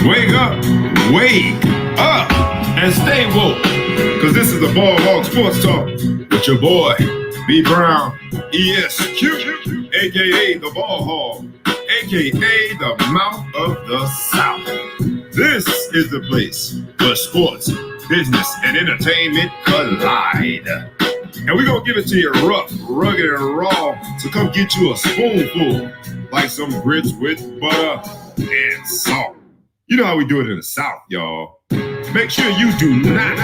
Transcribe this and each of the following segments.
Wake up, and stay woke. Cause this is the Ball Hog Sports Talk with your boy, B. Brown, ESQ, aka the Ball Hog, aka the Mouth of the South. This is the place where sports, business, and entertainment collide. And we're gonna give it to you rough, rugged, and raw. So come get you a spoonful, like some grits with butter and salt. You know how we do it in the South, y'all. Make sure you do not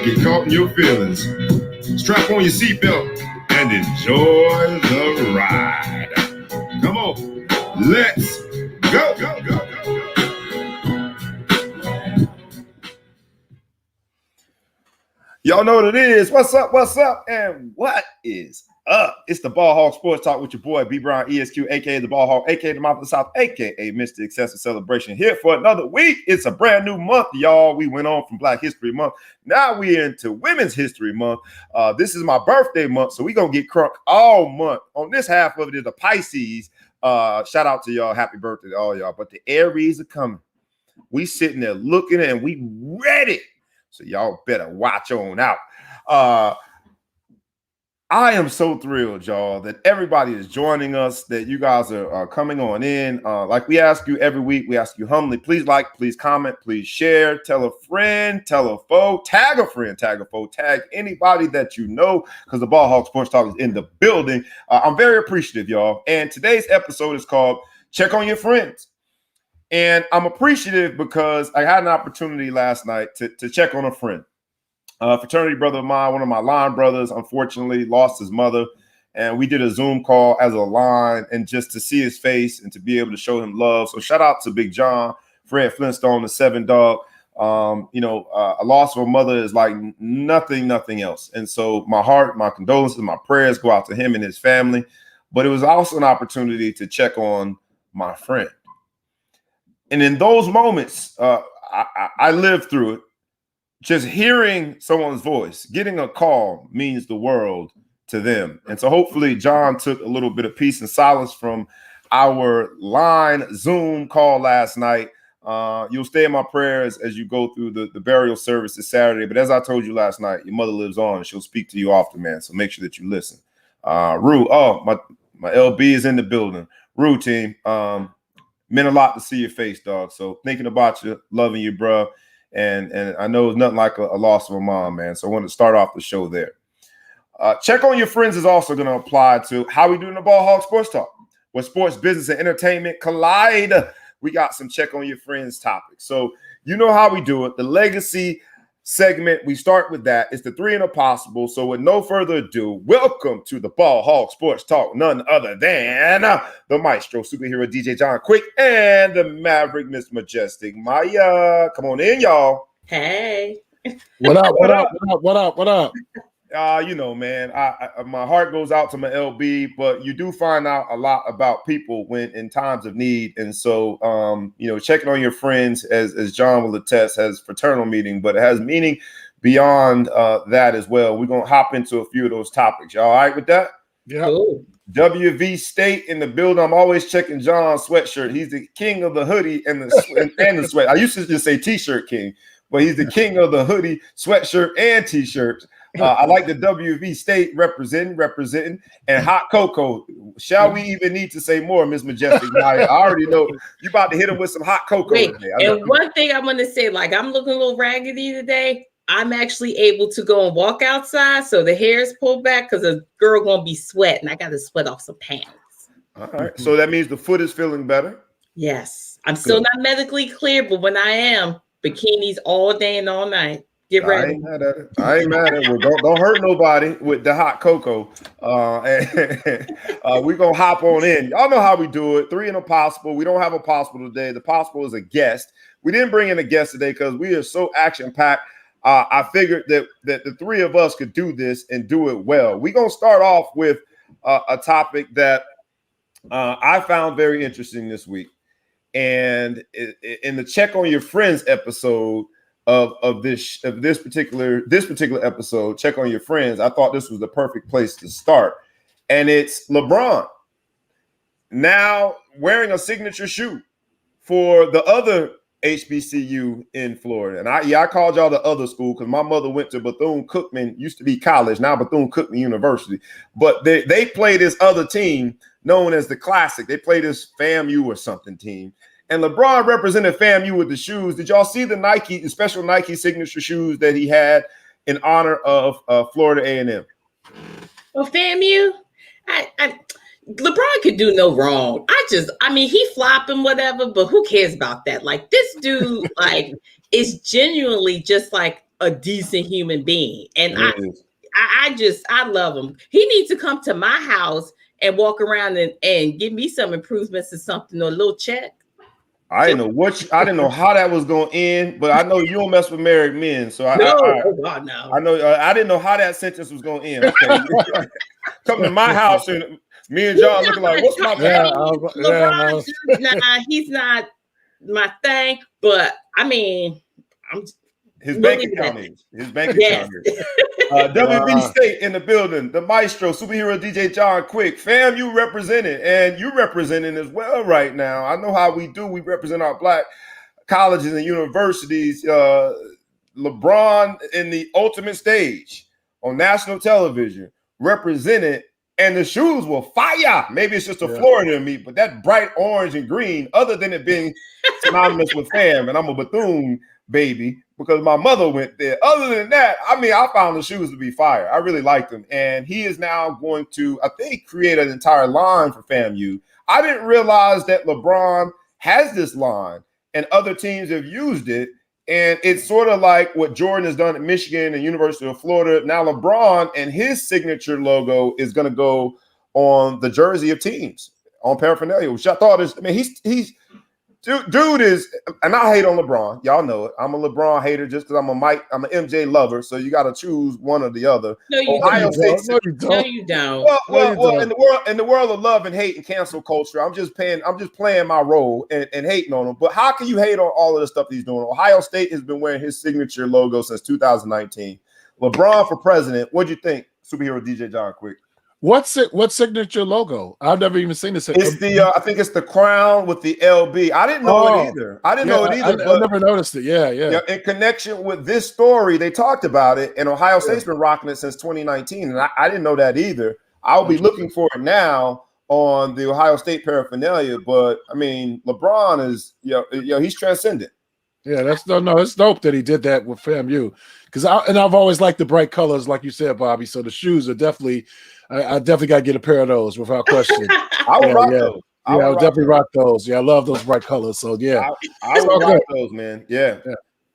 get caught in your feelings. Strap on your seatbelt and enjoy the ride. Come on, let's go. Y'all know what it is. What's up, and what is up? It's the Ball Hog Sports Talk with your boy, B. Brown, ESQ, a.k.a. the Ball Hog, a.k.a. the Mouth of the South, a.k.a. Mr. Excessive Celebration. Here for another week. It's a brand new month, y'all. We went on from Black History Month. Now we're into Women's History Month. This is my birthday month, so we're going to get crunk all month. On this half of it is the Pisces. Shout out to y'all. Happy birthday to all y'all. But the Aries are coming. We sitting there looking and we ready. So y'all better watch on out. I am so thrilled, y'all, that everybody is joining us, that you guys are coming on in. Like we ask you every week, we ask you humbly, please like, please comment, please share, tell a friend, tell a foe, tag a friend, tag a foe, tag anybody that you know, because the Ball Hog Sports Talk is in the building. I'm very appreciative, y'all. And today's episode is called Check on Your Friends. And I'm appreciative because I had an opportunity last night to check on a friend. A fraternity brother of mine, one of my line brothers, unfortunately lost his mother. And we did a Zoom call as a line, and just to see his face and to be able to show him love. So shout out to Big John, Fred Flintstone, the 7 Dog. A loss of a mother is like nothing else. And so my heart, my condolences, my prayers go out to him and his family. But it was also an opportunity to check on my friend. And in those moments, I lived through it. Just hearing someone's voice, getting a call means the world to them. And so hopefully John took a little bit of peace and solace from our line Zoom call last night. You'll stay in my prayers as you go through the burial service this Saturday. But as I told you last night, your mother lives on and she'll speak to you often, man. So make sure that you listen. Rue, my LB is in the building. Rue team, meant a lot to see your face, dog. So thinking about you, loving you, bro. And I know it's nothing like a loss of a mom, man. So I want to start off the show there. Check on your friends is also going to apply to how we do in the Ball Hog Sports Talk. Where sports, business, and entertainment collide, we got some check on your friends topics. So you know how we do it. The legacy segment, we start with that. It's the 3 and a possible. So with no further ado, welcome to the Ball Hog Sports Talk. None other than the maestro, superhero DJ John Quick, and the Maverick, Miss Majestic Maya. Come on in, y'all. Hey. What up? You know, man, I my heart goes out to my LB, but you do find out a lot about people when in times of need. And so, checking on your friends, as John will attest, has fraternal meaning, but it has meaning beyond that as well. We're going to hop into a few of those topics. Y'all all right with that? Yeah. Cool. WV State in the building. I'm always checking John's sweatshirt. He's the king of the hoodie and the sweat. I used to just say t-shirt king, but he's the king of the hoodie, sweatshirt, and t-shirts. I like the WV State representing, and hot cocoa. Shall we even need to say more, Miss Majestic Maya? I already know you about to hit him with some hot cocoa today. And one thing I'm going to say, like, I'm looking a little raggedy today. I'm actually able to go and walk outside, so the hair is pulled back because a girl going to be sweating. I got to sweat off some pants. All right, so that means the foot is feeling better? Yes. I'm still not medically clear, but when I am, bikinis all day and all night. Get ready. I ain't mad at it. Well, don't hurt nobody with the hot cocoa. We're going to hop on in. Y'all know how we do it. 3 and a possible. We don't have a possible today. The possible is a guest. We didn't bring in a guest today because we are so action-packed. I figured that the 3 of us could do this and do it well. We're going to start off with a topic that I found very interesting this week. And in the Check on Your Friends episode, of this particular episode, Check on Your Friends, I thought this was the perfect place to start. And it's LeBron now wearing a signature shoe for the other HBCU in Florida. And I called y'all the other school because my mother went to Bethune-Cookman, used to be college, now Bethune-Cookman University. But they play this other team known as the Classic. They play this FAMU or something team. And LeBron represented FAMU with the shoes. Did y'all see the special Nike signature shoes that he had in honor of Florida A&M? Well, FAMU, LeBron could do no wrong. I mean, he flopping whatever, but who cares about that? Like, this dude, like, is genuinely just like a decent human being. And I love him. He needs to come to my house and walk around and give me some improvements or something, or a little check. I didn't know how that was going to end, but I know you don't mess with married men. So oh God, no. I know I didn't know how that sentence was going to end. Okay. Come to my house and me and John looking like, what's my LeBron, nah, he's not my thing. But I mean, his bank account is. His bank account is. WB State in the building. The maestro, superhero DJ John Quick. Fam, you represented, and you representing as well right now. I know how we do. We represent our Black colleges and universities. LeBron in the ultimate stage on national television represented, and the shoes will fire. Maybe it's just a Florida in me, but that bright orange and green, other than it being synonymous with fam, and I'm a Bethune baby because my mother went there. Other than that, I mean, I found the shoes to be fire. I really liked them. And he is now going to, I think, create an entire line for FAMU. I didn't realize that LeBron has this line and other teams have used it. And it's sort of like what Jordan has done at Michigan and University of Florida. Now LeBron and his signature logo is going to go on the jersey of teams, on paraphernalia, which I thought is, I mean, he's Dude is, and I hate on LeBron. Y'all know it. I'm a LeBron hater just because I'm an MJ lover. So you got to choose one or the other. No, you don't. No, you don't. Well, in the world of love and hate and cancel culture, I'm just playing my role and hating on him. But how can you hate on all of the stuff he's doing? Ohio State has been wearing his signature logo since 2019. LeBron for president. What'd you think, superhero DJ John Quick? What signature logo? I've never even seen this. It's I think it's the crown with the LB. I didn't know it either. I never noticed it. Yeah. In connection with this story, they talked about it, and Ohio State's been rocking it since 2019, and I didn't know that either. I'll be looking for it now on the Ohio State paraphernalia. But I mean, LeBron is, he's transcendent. Yeah, it's dope that he did that with FAMU because I've always liked the bright colors, like you said, Bobby. So the shoes are definitely. I definitely got to get a pair of those without question. I would rock those. I would definitely rock those. Yeah, I love those bright colors. So yeah, I would rock those, man. Yeah.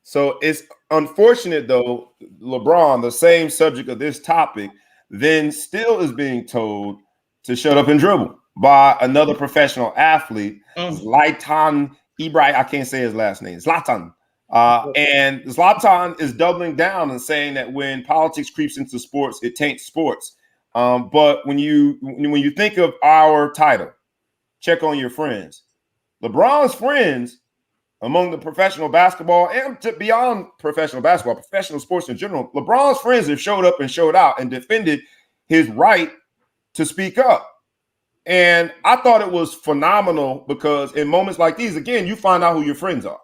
So it's unfortunate though, LeBron, the same subject of this topic, then still is being told to shut up and dribble by another professional athlete, Zlatan Ibrahim. I can't say his last name. Zlatan. And Zlatan is doubling down and saying that when politics creeps into sports, it taints sports. But when you think of our title, check on your friends. LeBron's friends among the professional basketball and beyond professional basketball, professional sports in general, LeBron's friends have showed up and showed out and defended his right to speak up. And I thought it was phenomenal because in moments like these, again, you find out who your friends are.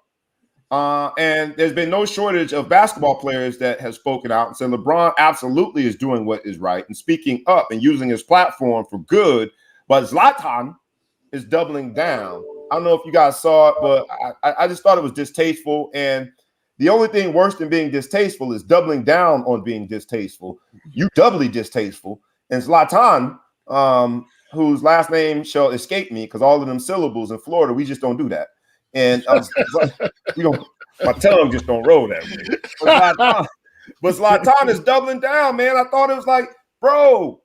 And there's been no shortage of basketball players that have spoken out and said LeBron absolutely is doing what is right and speaking up and using his platform for good. But Zlatan is doubling down. I don't know if you guys saw it, but I just thought it was distasteful. And the only thing worse than being distasteful is doubling down on being distasteful. You doubly distasteful. And Zlatan, whose last name shall escape me because all of them syllables in Florida, we just don't do that. And my tongue just don't roll that way. But Zlatan is doubling down, man. I thought it was like, bro,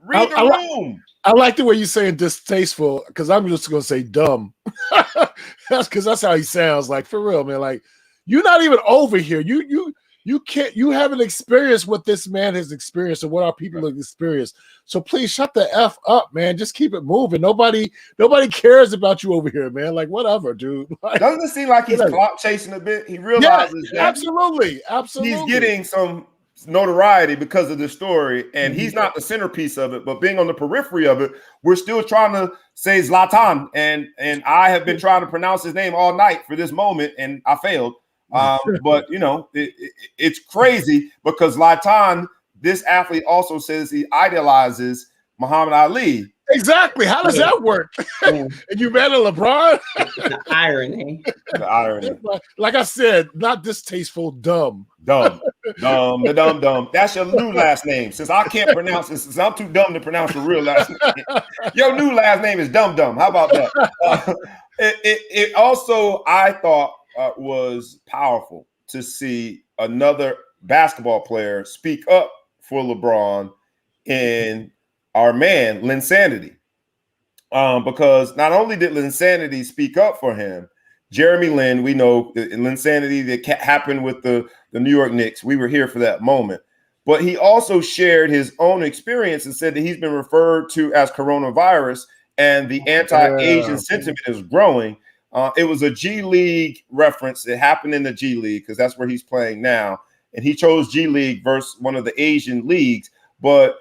read the room. I like the way you're saying distasteful because I'm just going to say dumb. That's because that's how he sounds. Like, for real, man. Like, you're not even over here. You haven't experienced what this man has experienced or what our people have experienced. So please shut the F up, man. Just keep it moving. Nobody cares about you over here, man. Like, whatever, dude. Like, doesn't it seem like he's clout chasing a bit? He realizes that absolutely. He's getting some notoriety because of the story, and he's not the centerpiece of it, but being on the periphery of it, we're still trying to say Zlatan, and I have been trying to pronounce his name all night for this moment, and I failed. But you know, it's crazy because Zlatan, this athlete, also says he idolizes Muhammad Ali. Exactly. How does that work? And you met a LeBron? The irony. The irony. Like I said, not distasteful, dumb. Dumb. That's your new last name. Since I can't pronounce it, since I'm too dumb to pronounce your real last name, your new last name is Dumb. How about that? It also, I thought, was powerful to see another basketball player speak up for LeBron in our man, Linsanity. Because not only did Linsanity speak up for him, Jeremy Lin, we know Linsanity that happened with the New York Knicks. We were here for that moment. But he also shared his own experience and said that he's been referred to as coronavirus, and the anti-Asian sentiment is growing. It was a G League reference. It happened in the G League because that's where he's playing now. And he chose G League versus one of the Asian leagues. But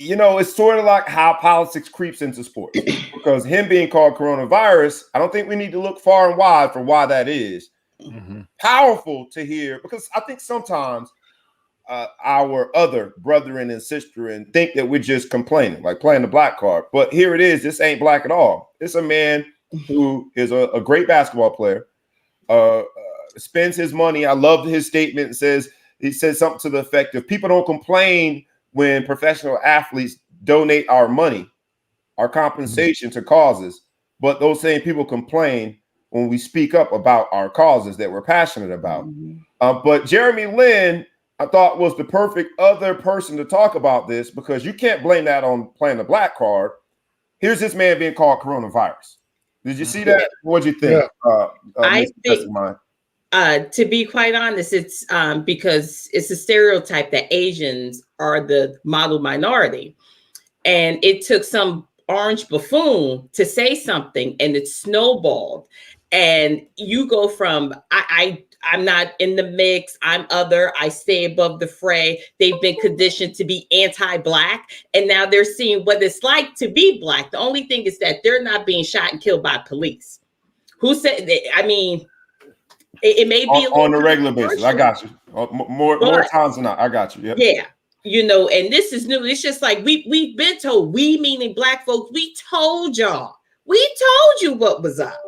you know, it's sort of like how politics creeps into sports, because him being called coronavirus, I don't think we need to look far and wide for why that is. Powerful to hear, because I think sometimes our other brethren and sisterin think that we're just complaining, like playing the black card. But here it is. This ain't black at all. It's a man who is a great basketball player, spends his money. I love his statement. He says something to the effect of, people don't complain when professional athletes donate our money, our compensation to causes, but those same people complain when we speak up about our causes that we're passionate about. But Jeremy Lin, I thought, was the perfect other person to talk about this, because you can't blame that on playing the black card. Here's this man being called coronavirus. Did you see that? What'd you think? I think, to be quite honest, it's because it's a stereotype that Asians are the model minority. And it took some orange buffoon to say something, and it snowballed. And you go from, I'm not in the mix, I'm other, I stay above the fray. They've been conditioned to be anti-black, and now they're seeing what it's like to be black. The only thing is that they're not being shot and killed by police. Who said that? I mean, it may be on a regular basis. I got you. More times than not. I got you. Yep. Yeah. You know, and this is new. It's just like we've been told, we meaning black folks, we told y'all. We told you what was up.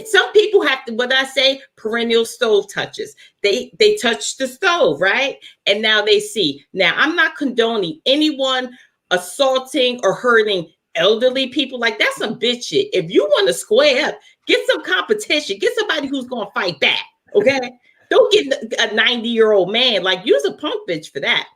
Some people have to, what I say, perennial stove touches. They touch the stove, right? And now they see. Now, I'm not condoning anyone assaulting or hurting elderly people. Like, that's some bitch shit. If you want to square up, get some competition. Get somebody who's going to fight back, okay? Don't get a 90-year-old man. Like, use a punk bitch for that.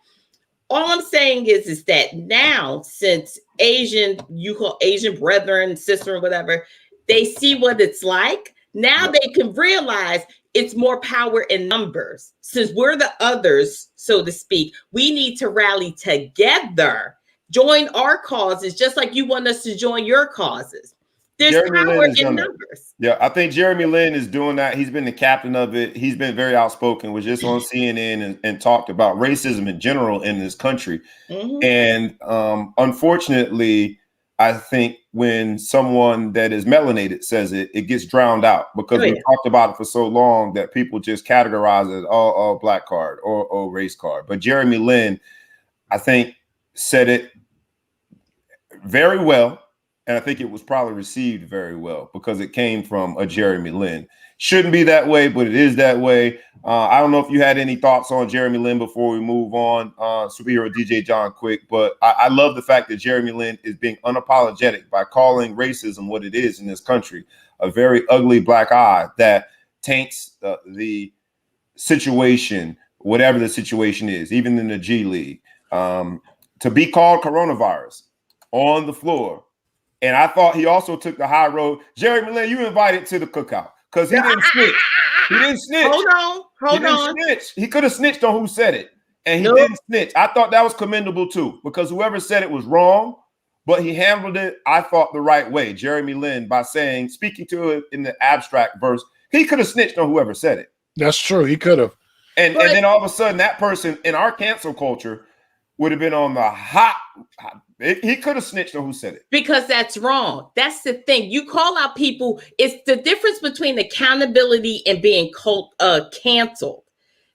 All I'm saying is that now, since you call Asian brethren, sister, or whatever, they see what it's like. Now they can realize it's more power in numbers. Since we're the others, so to speak, we need to rally together, join our causes, just like you want us to join your causes. There's power in numbers. Yeah, I think Jeremy Lin is doing that. He's been the captain of it. He's been very outspoken, was just on CNN and talked about racism in general in this country. And unfortunately, I think when someone that is melanated says it, it gets drowned out, because we've talked about it for so long that people just categorize it all black card or race card. But Jeremy Lin, I think, said it very well. And I think it was probably received very well because it came from a Jeremy Lin. Shouldn't be that way, but it is that way. I don't know if you had any thoughts on Jeremy Lin before we move on, superhero DJ John Quick, but I love the fact that Jeremy Lin is being unapologetic by calling racism what it is in this country, a very ugly black eye that taints the situation, whatever the situation is, even in the G League. To be called coronavirus on the floor. And I thought he also took the high road. Jeremy Lin, you invited to the cookout because he didn't snitch. He didn't snitch. Hold on. Snitch. He could have snitched on who said it, and he didn't snitch. I thought that was commendable too, because whoever said it was wrong, but he handled it, I thought, the right way. Jeremy Lin, by speaking to it in the abstract verse, he could have snitched on whoever said it. That's true. He could have. And then all of a sudden, that person in our cancel culture would have been on the hot. He could have snitched on who said it. Because that's wrong. That's the thing. You call out people. It's the difference between accountability and being canceled.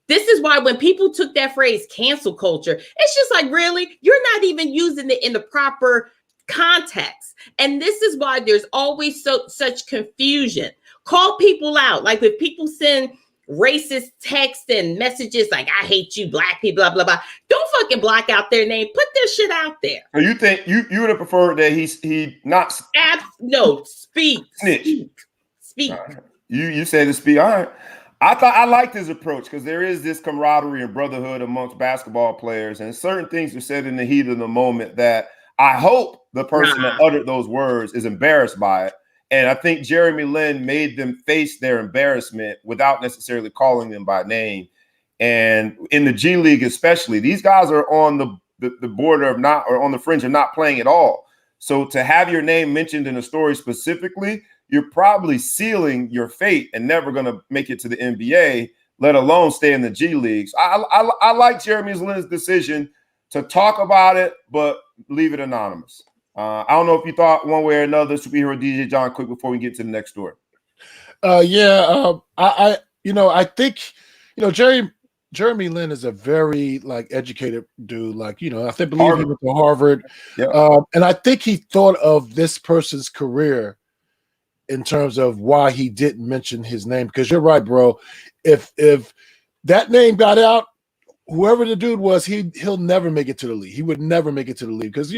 This is why when people took that phrase cancel culture, it's just like, really? You're not even using it in the proper context. And this is why there's always such confusion. Call people out. Like if people send racist text and messages like, I hate you, black people, blah, blah, blah. Don't fucking block out their name. Put their shit out there. So you think you would have preferred that he not no, speak. Snitch. Speak. Right. You said to speak. All right. I liked his approach because there is this camaraderie and brotherhood amongst basketball players, and certain things are said in the heat of the moment that I hope the person that uttered those words is embarrassed by it. And I think Jeremy Lin made them face their embarrassment without necessarily calling them by name. And in the G League especially, these guys are on the border of not, or on the fringe of not playing at all. So to have your name mentioned in a story specifically, you're probably sealing your fate and never going to make it to the NBA, let alone stay in the G Leagues. I like Jeremy Lin's decision to talk about it, but leave it anonymous. I don't know if you thought one way or another. Superhero DJ John, quick before we get to the next story. I think Jeremy Lin is a very educated dude. I believe he went to Harvard. Yeah. And I think he thought of this person's career in terms of why he didn't mention his name. Because you're right, bro. If that name got out, whoever the dude was, he'll never make it to the league. He would never make it to the league because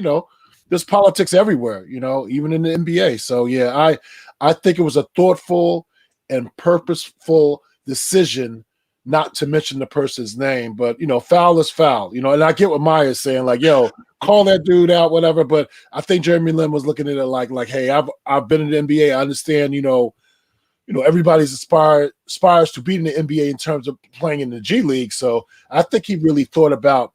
there's politics everywhere, even in the NBA. So yeah, I think it was a thoughtful and purposeful decision not to mention the person's name, but foul is foul, and I get what Maya's saying, call that dude out, whatever. But I think Jeremy Lin was looking at it like, hey, I've been in the NBA. I understand, everybody's aspires to be in the NBA in terms of playing in the G League. So I think he really thought about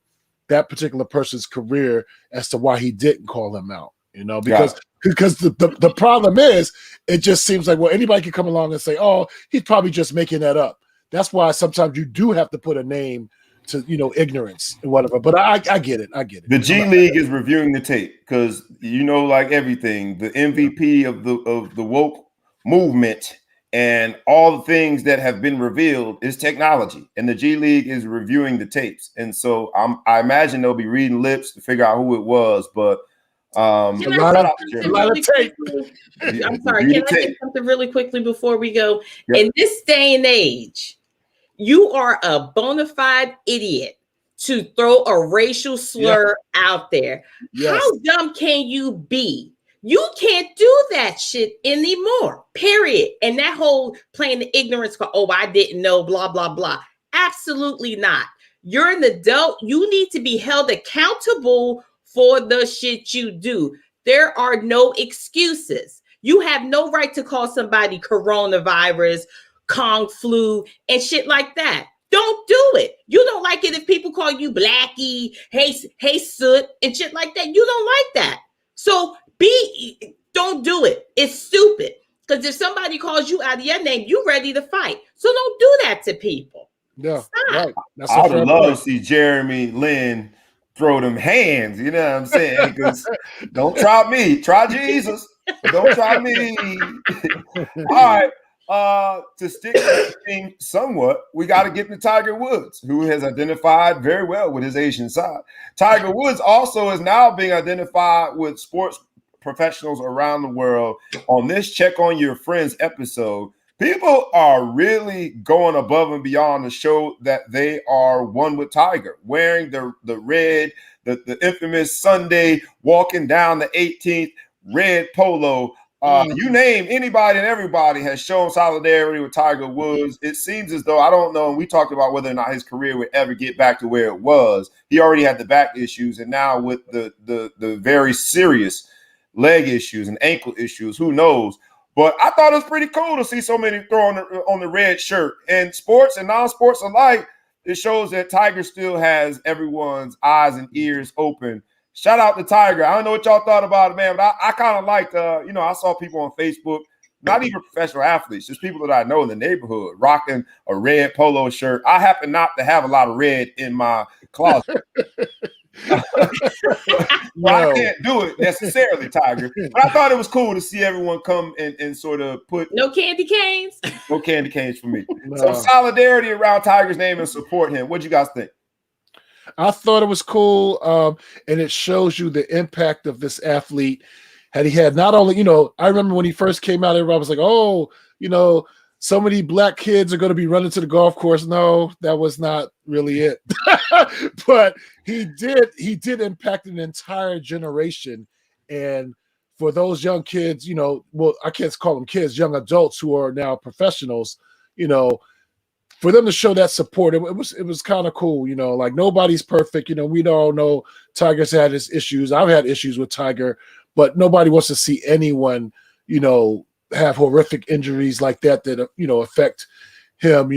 that particular person's career as to why he didn't call him out, because the problem is it just seems like, well, anybody can come along and say, oh, he's probably just making that up. That's why sometimes you do have to put a name to, ignorance and whatever. But I get it. I get it. The G League is reviewing the tape because, like everything, the MVP of the woke movement and all the things that have been revealed is technology. And the G League is reviewing the tapes. And so I imagine they'll be reading lips to figure out who it was. But a lot of tape. I'm sorry. Can I say something really quickly before we go? Yep. In this day and age, you are a bona fide idiot to throw a racial slur out there. Yes. How dumb can you be? You can't do that shit anymore, period. And that whole playing the ignorance for, oh, I didn't know, blah, blah, blah. Absolutely not. You're an adult. You need to be held accountable for the shit you do. There are no excuses. You have no right to call somebody coronavirus, Kong flu, and shit like that. Don't do it. You don't like it if people call you Blackie, hey soot, and shit like that. You don't like that. So don't do it. It's stupid. Because if somebody calls you out of your name, you ready to fight. So don't do that to people. Yeah, right. I would love to see Jeremy Lin throw them hands. You know what I'm saying? Because don't try me. Try Jesus. Don't try me. All right. To stick with the theme somewhat, we got to get to Tiger Woods, who has identified very well with his Asian side. Tiger Woods also is now being identified with sports professionals around the world. On this Check on Your Friends episode, people are really going above and beyond to show that they are one with Tiger, wearing the red, the infamous Sunday walking down the 18th red polo. You name anybody and everybody has shown solidarity with Tiger Woods. It seems as though, I don't know, and we talked about whether or not his career would ever get back to where it was. He already had the back issues, and now with the very serious leg issues and ankle issues, who knows? But I thought it was pretty cool to see so many throwing on the red shirt. And sports and non-sports alike, it shows that Tiger still has everyone's eyes and ears open. Shout out to Tiger. I don't know what y'all thought about it, man, but I kind of liked, I saw people on Facebook not even professional athletes, just people that I know in the neighborhood rocking a red polo shirt. I happen not to have a lot of red in my closet. Well, I can't do it necessarily, Tiger. But I thought it was cool to see everyone come and sort of put no candy canes. No candy canes for me. No. Some solidarity around Tiger's name and support him. What do you guys think? I thought it was cool, and it shows you the impact of this athlete. Had he had not only, I remember when he first came out, everybody was like, oh, so many black kids are going to be running to the golf course. No, that was not really it. But he did impact an entire generation. And for those young kids, well, I can't call them kids, young adults who are now professionals, for them to show that support, it was kind of cool, like nobody's perfect. We all know Tiger's had his issues. I've had issues with Tiger, but nobody wants to see anyone, have horrific injuries like that affect him,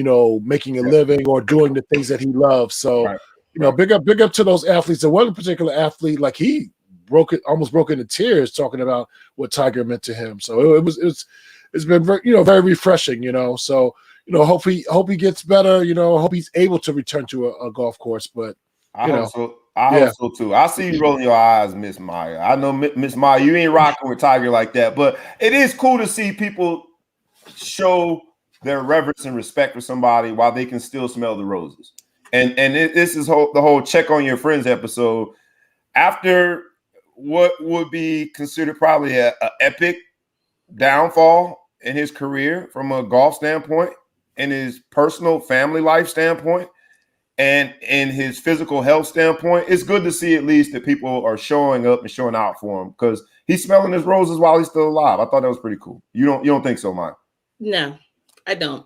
making a living or doing the things that he loves. So, big up to those athletes. And one particular athlete, like he almost broke into tears talking about what Tiger meant to him. So it's been very, very refreshing, So, hope he gets better. Hope he's able to return to a golf course. But I hope so. I hope so too. I see you rolling your eyes, Miss Maya. I know, Miss Maya, you ain't rocking with Tiger like that, but it is cool to see people show their reverence and respect for somebody while they can still smell the roses. And this is the whole check on your friends episode. After what would be considered probably a epic downfall in his career from a golf standpoint, in his personal family life standpoint, and in his physical health standpoint, it's good to see at least that people are showing up and showing out for him because he's smelling his roses while he's still alive. I thought that was pretty cool. You don't think so, Mike? No, I don't.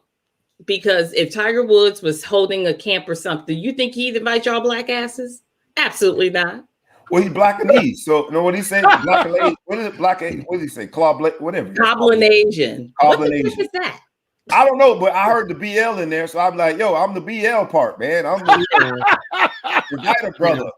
Because if Tiger Woods was holding a camp or something, you think he'd invite y'all black asses? Absolutely not. Well, he's Blackanese. So, what he say? Blackanese. What is it? What does he say? Whatever. Coblinasian. What the heck is that? I don't know, but I heard the BL in there, so I'm like, yo, I'm the BL part, man. I'm the writer brother.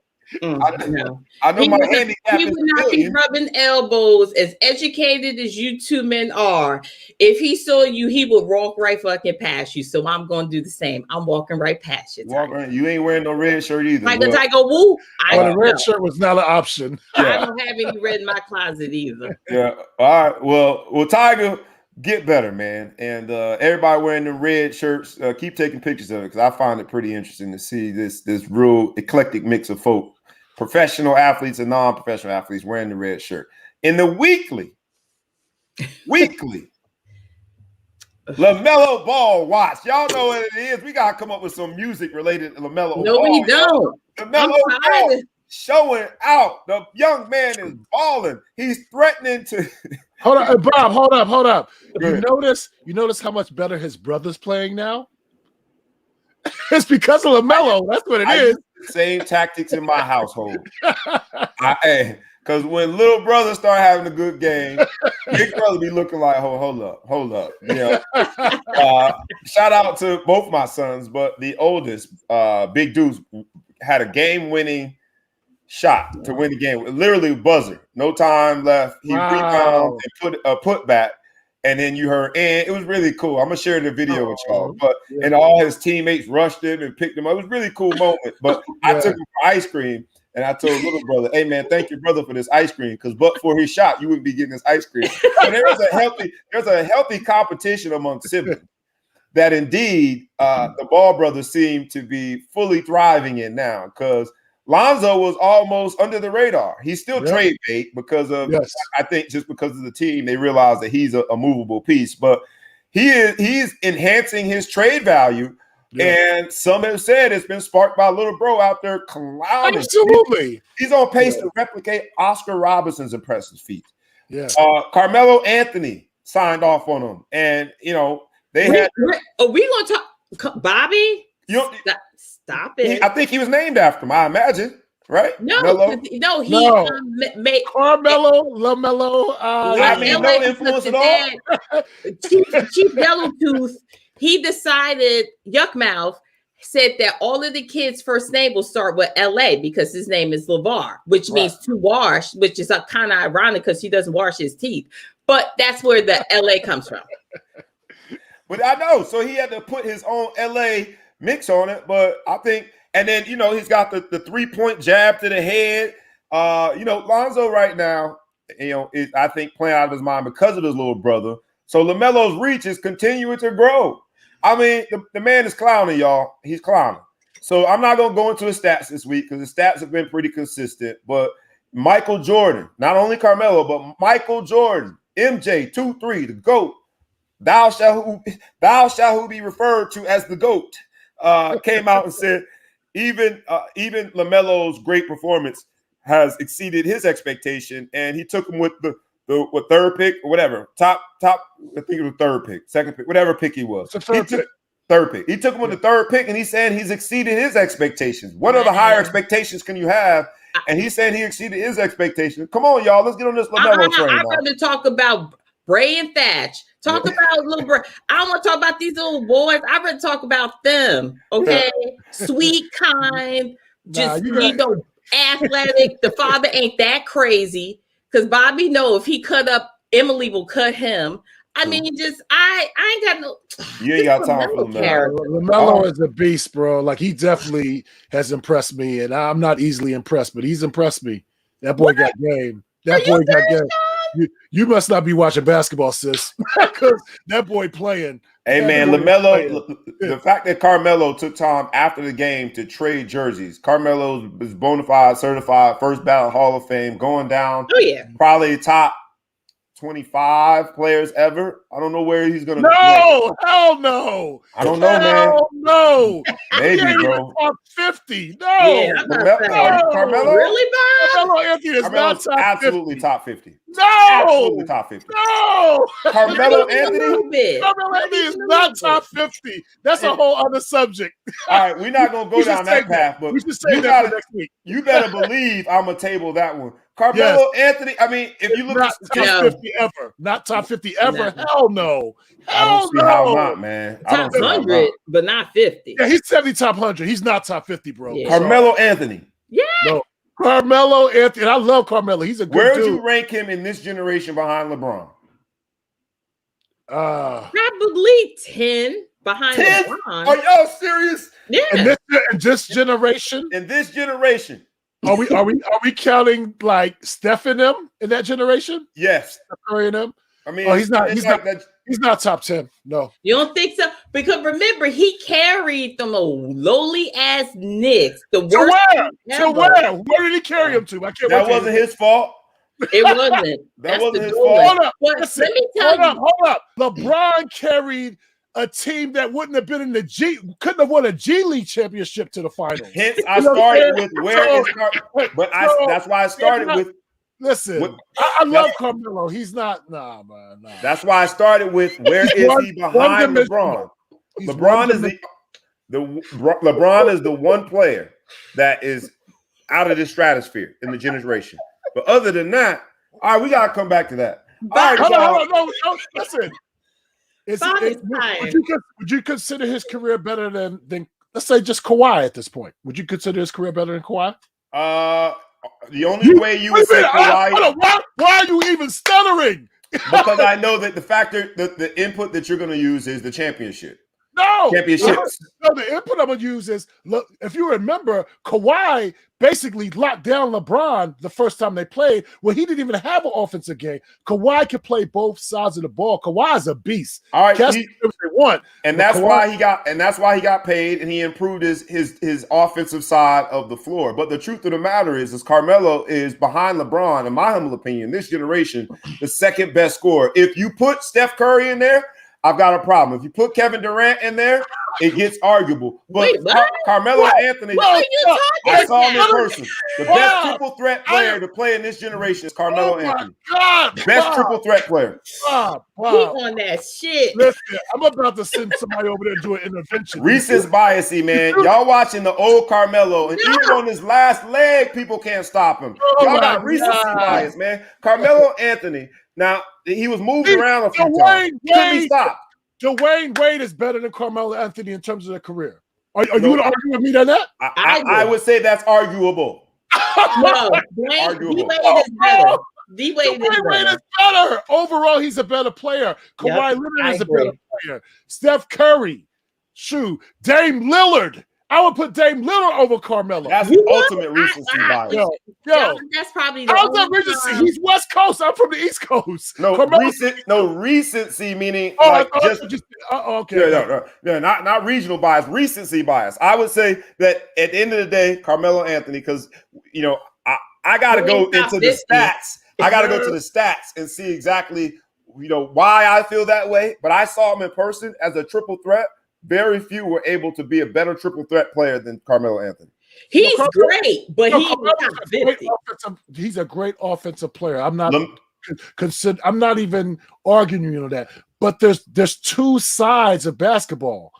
I know my handicap. He would not be rubbing elbows, as educated as you two men are. If he saw you, he would walk right fucking past you. So I'm going to do the same. I'm walking right past you. You ain't wearing no red shirt either. Tiger Woo. The red shirt was not an option. I don't have any red in my closet either. Yeah. All right. Well, Tiger, get better, man. And everybody wearing the red shirts, keep taking pictures of it because I find it pretty interesting to see this real eclectic mix of folk, professional athletes and non-professional athletes wearing the red shirt. In the weekly Lamelo Ball watch. Y'all know what it is. We gotta come up with some music related to Lamelo Ball. No, we don't. Lamelo Ball showing out. The young man is balling. He's threatening to. Hold on, Bob. Hold up. You notice how much better his brother's playing now? It's because of LaMelo. That's what it is. Same tactics in my household. Because when little brother start having a good game, big brother be looking like, hold up. Shout out to both my sons, but the oldest, Big Deuce, had a game-winning shot to win the game. Literally buzzer. No time left. He rebounded and put a putback. And then you heard, and it was really cool. I'm gonna share the video with y'all. But and all his teammates rushed him and picked him up. It was a really cool moment. But I took him for ice cream, and I told little brother, "Hey man, thank your brother for this ice cream. Because but for his shot, you wouldn't be getting this ice cream." So there's a healthy competition among siblings that indeed the Ball brothers seem to be fully thriving in now. Because Lonzo was almost under the radar. He's still trade bait because of, I think, just because of the team. They realize that he's a movable piece, but he's enhancing his trade value. Yeah. And some have said it's been sparked by little bro out there clowning. Absolutely, he's on pace to replicate Oscar Robertson's impressive feat. Yeah, Carmelo Anthony signed off on him, and they had. Are we gonna talk, Bobby? Stop it. I think he was named after him, I imagine, right? No, made Carmelo, LaMelo. No influence at all. Chief Yellowtooth, he decided, Yuck Mouth, said that all of the kids' first name will start with LA because his name is LeVar, which means to wash, which is kind of ironic because he doesn't wash his teeth. But that's where the LA comes from. But I know, so he had to put his own LA mix on it. But I think, and then he's got the 3-point jab to the head. Lonzo right now, is I think playing out of his mind because of his little brother. So LaMelo's reach is continuing to grow. I mean, the man is clowning, y'all. He's clowning. So I'm not going to go into his stats this week because the stats have been pretty consistent. But Michael Jordan, not only Carmelo, but Michael Jordan, MJ, 2-3, the GOAT. Thou shalt who be referred to as the GOAT, came out and said even LaMelo's great performance has exceeded his expectation, and he took him with the third pick or whatever, top. I think it was third pick, second pick, whatever pick he was. Third pick. He took him with the third pick, and he's saying he's exceeded his expectations. What other higher expectations can you have? And he's saying he exceeded his expectations. Come on, y'all, let's get on this LaMelo train. I'm going to talk about Bray and Thatch. Talk about little Bray. I don't want to talk about these little boys. I'd rather talk about them. Okay, sweet, kind, just athletic. The father ain't that crazy because Bobby know if he cut up, Emily will cut him. I mean, I ain't got no. You ain't got time for LaMelo. LaMelo is a beast, bro. Like, he definitely has impressed me, and I'm not easily impressed, but he's impressed me. That boy got game. That boy got game. You must not be watching basketball, sis, because that boy playing. Hey, man, LaMelo, the fact that Carmelo took time after the game to trade jerseys. Carmelo is bona fide, certified, first ballot Hall of Fame, going down. Oh, yeah. Probably top 25 players ever. I don't know where he's going to go. Hell no. I don't know, man. Hell no. Maybe, bro. Top 50. No. Yeah, Carmelo? Really, Bob? Carmelo Anthony is not top absolutely 50. top 50. No. Absolutely top 50. No. Carmelo Anthony? Carmelo Anthony is not top 50. That's a whole other subject. All right, we're not going to go down that path, but we should say that for next week. You better believe I'm going to table that one. Carmelo Anthony, I mean, if you look not at top 50 ever, not top 50 ever. No. Hell no. I don't see how not, man. Top 100, but not 50. Yeah, he's 70 top 100. He's not top 50, bro. Yeah. Carmelo Anthony. Yeah. No. Carmelo Anthony. I love Carmelo. He's a good Where dude. would you rank him in this generation behind LeBron? Probably 10 behind 10? LeBron. Are y'all serious? Yeah. In this generation? In this generation. Are we counting like Steph in them in that generation? Yes. Curry in them? I mean, he's not top 10. No. You don't think so? Because remember, he carried them lowly ass Knicks. The worst. To where? Where did he carry him to? I can't. That wasn't his fault. It wasn't. That wasn't his fault. Hold up. Listen, let me tell you. Hold up. LeBron carried a team that wouldn't have been in the couldn't have won a G League championship to the finals. Hence, I started with that's why I started with. Listen, I love Carmelo. He's not, nah. That's why I started with where is he behind LeBron? LeBron is the one player that is out of the stratosphere in the generation. But other than that, all right, we gotta come back to that. All right, no, listen. Would you consider his career better than let's say just Kawhi at this point? Would you consider his career better than Kawhi? The only way you would say Kawhi. Why are you even stuttering? Because I know that the factor, the input that you're going to use is the championship. Championships. No, the input I'm going to use is, look, if you remember, Kawhi basically locked down LeBron the first time they played when he didn't even have an offensive game. Kawhi can play both sides of the ball. Kawhi is a beast. All right, that's why he got paid, and he improved his offensive side of the floor. But the truth of the matter is Carmelo is behind LeBron, in my humble opinion, this generation, the second best scorer. If you put Steph Curry in there, I've got a problem. If you put Kevin Durant in there, it gets arguable. But Carmelo Anthony, I saw him in person. The best triple threat player to play in this generation is Carmelo Anthony. Best triple threat player. He on that shit. Listen, I'm about to send somebody over there to do an intervention. Recency biasy, man. Y'all watching the old Carmelo, and even on his last leg, people can't stop him. Y'all got recency bias, man. Carmelo Anthony. Now, he was moved around a few times. Couldn't be stopped. Dwayne Wade is better than Carmelo Anthony in terms of their career. Are you going to argue with me on that? I would say that's arguable. No, D-Wade is better. D-Wade is better. Overall, he's a better player. Kawhi Leonard is a better player. Steph Curry. Dame Lillard. I would put Dame Lillard over Carmelo. That's the ultimate recency bias. Yo, that's probably the how's that recency? He's West Coast. I'm from the East Coast. No, recency meaning okay. Not regional bias, recency bias. I would say that at the end of the day, Carmelo Anthony, because I got to go into the stats. I got to go to the stats and see exactly why I feel that way. But I saw him in person as a triple threat. Very few were able to be a better triple threat player than Carmelo Anthony. He's great, but he's a great offensive player. I'm not even arguing on that. But there's two sides of basketball,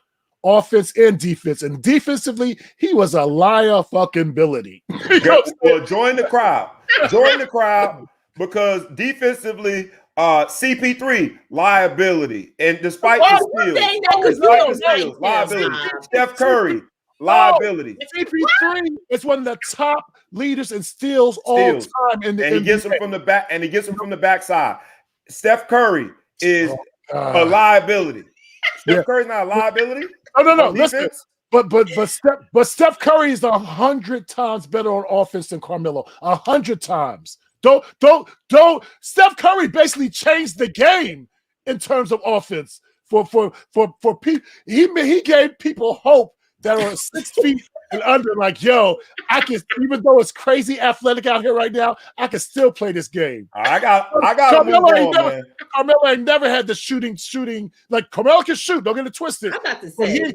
offense and defense. And defensively, he was a liability. Well, join the crowd. Join the crowd because defensively, CP3 liability, and despite the steals, liability. Steph Curry liability. CP3 is one of the top leaders in steals all time in the NBA. He gets them from the back, and he gets them from the backside. Steph Curry is a liability. Steph Curry's not a liability. No. Listen, but Steph Curry is 100 times better on offense than Carmelo. 100 times. Don't. Steph Curry basically changed the game in terms of offense for people. He gave people hope that are 6 feet and under. Like, yo, I can, even though it's crazy athletic out here right now, I can still play this game. I got Carmelo. Carmelo ain't never had the shooting. Like, Carmelo can shoot. Don't get it twisted. I'm about to say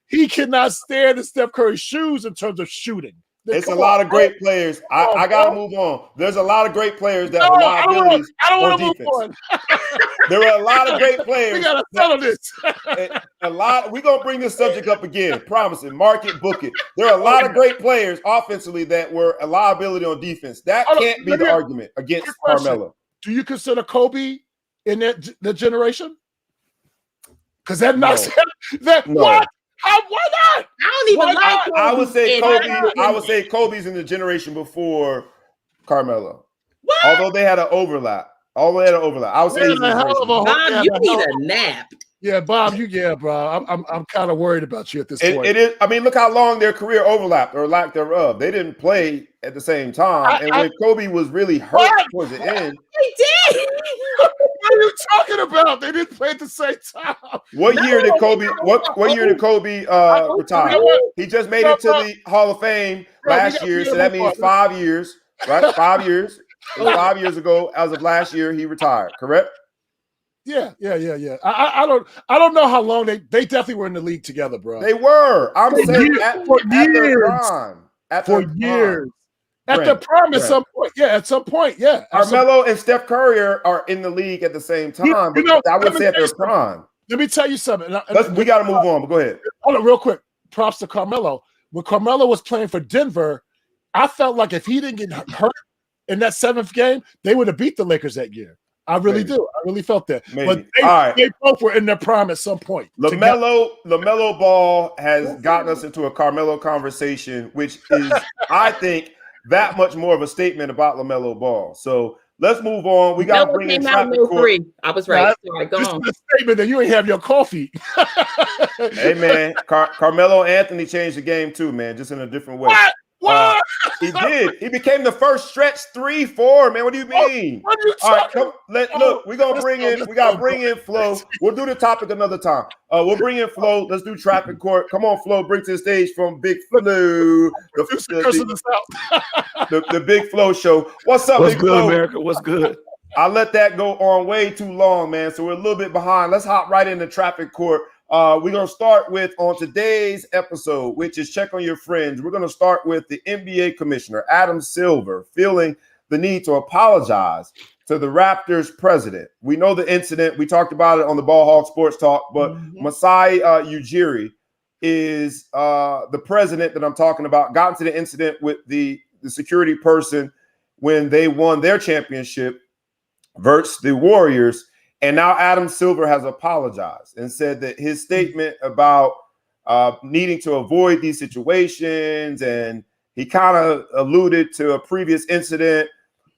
he cannot stand in Steph Curry's shoes in terms of shooting. It's a lot of great players. I got to move on. There's a lot of great players that have liabilities on defense. There are a lot of great players. We got to settle this. We're going to bring this subject up again. Promise it. Mark it, book it. There are a lot of great players offensively that were a liability on defense. That can't be the argument against Carmelo. Do you consider Kobe in that generation? Because that knocks that. No. What? Why not? I don't even like Kobe. I would say Kobe's in the generation before Carmelo. What? Although they had an overlap. I would say Bob, you need a nap. Yeah, Bob, bro. I'm kind of worried about you at this point. It is. I mean, look how long their career overlapped or lack thereof. They didn't play at the same time, when Kobe was really hurt towards the end, he did. What are you talking about? They didn't play at the same time. What year did Kobe? What year did Kobe retire? He just made it to the Hall of Fame last year, so that means 5 years, right? 5 years. 5 years ago, as of last year, he retired. Correct? Yeah. I don't know how long they definitely were in the league together, bro. They were. I'm saying at their prime. At their prime at some point. Yeah, at some point. Yeah. Carmelo and Steph Curry are in the league at the same time, but I would say at their prime. Let me tell you something. We got to move on, but go ahead. Hold on, real quick. Props to Carmelo. When Carmelo was playing for Denver, I felt like if he didn't get hurt in that 7th game, they would have beat the Lakers that year. I really do. I really felt that. Maybe. But they both were in their prime at some point. Lamelo Ball has gotten us into a Carmelo conversation, which is, I think, that much more of a statement about Lamelo Ball. So let's move on. We got to bring in traffic court. I was right. Sorry, go on. A statement that you ain't have your coffee. Hey, man, Carmelo Anthony changed the game too, man, just in a different way. What? He did. He became the first stretch 3-4, man. What do you mean? What are you All right, look, we gotta bring in Flo. We'll do the topic another time. We'll bring in Flo. Let's do traffic court. Come on, Flo, bring to the stage from Big Flo. The Big Flo show. What's up, What's Big good, Flo? America? What's good? I let that go on way too long, man. So we're a little bit behind. Let's hop right into traffic court. We're going to start with, on today's episode, which is Check on Your Friends, we're going to start with the NBA commissioner, Adam Silver, feeling the need to apologize to the Raptors president. We know the incident. We talked about it on the Ball Hog Sports Talk, but Masai Ujiri is the president that I'm talking about, got into the incident with the security person when they won their championship versus the Warriors. And now Adam Silver has apologized and said that his statement about needing to avoid these situations, and he kind of alluded to a previous incident.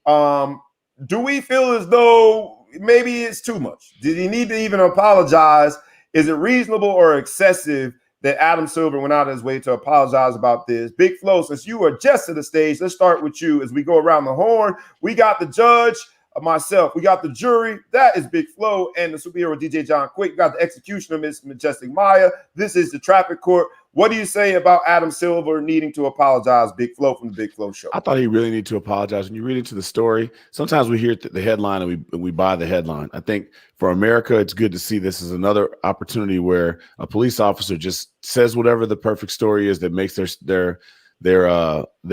Do we feel as though maybe it's too much? Did he need to even apologize? Is it reasonable or excessive that Adam Silver went out of his way to apologize about this? Big Flo, since you are just to the stage, let's start with you as we go around the horn. We got the judge, myself. We got the jury. That is Big Flo and the superhero DJ John Quick. We got the executioner, Miss Majestic Maya. This is the traffic court. What do you say about Adam Silver needing to apologize, Big Flo from the Big Flo Show? I thought he really needed to apologize. When you read into the story, sometimes we hear the headline and we buy the headline. I think for America, it's good to see this as another opportunity where a police officer just says whatever the perfect story is that makes their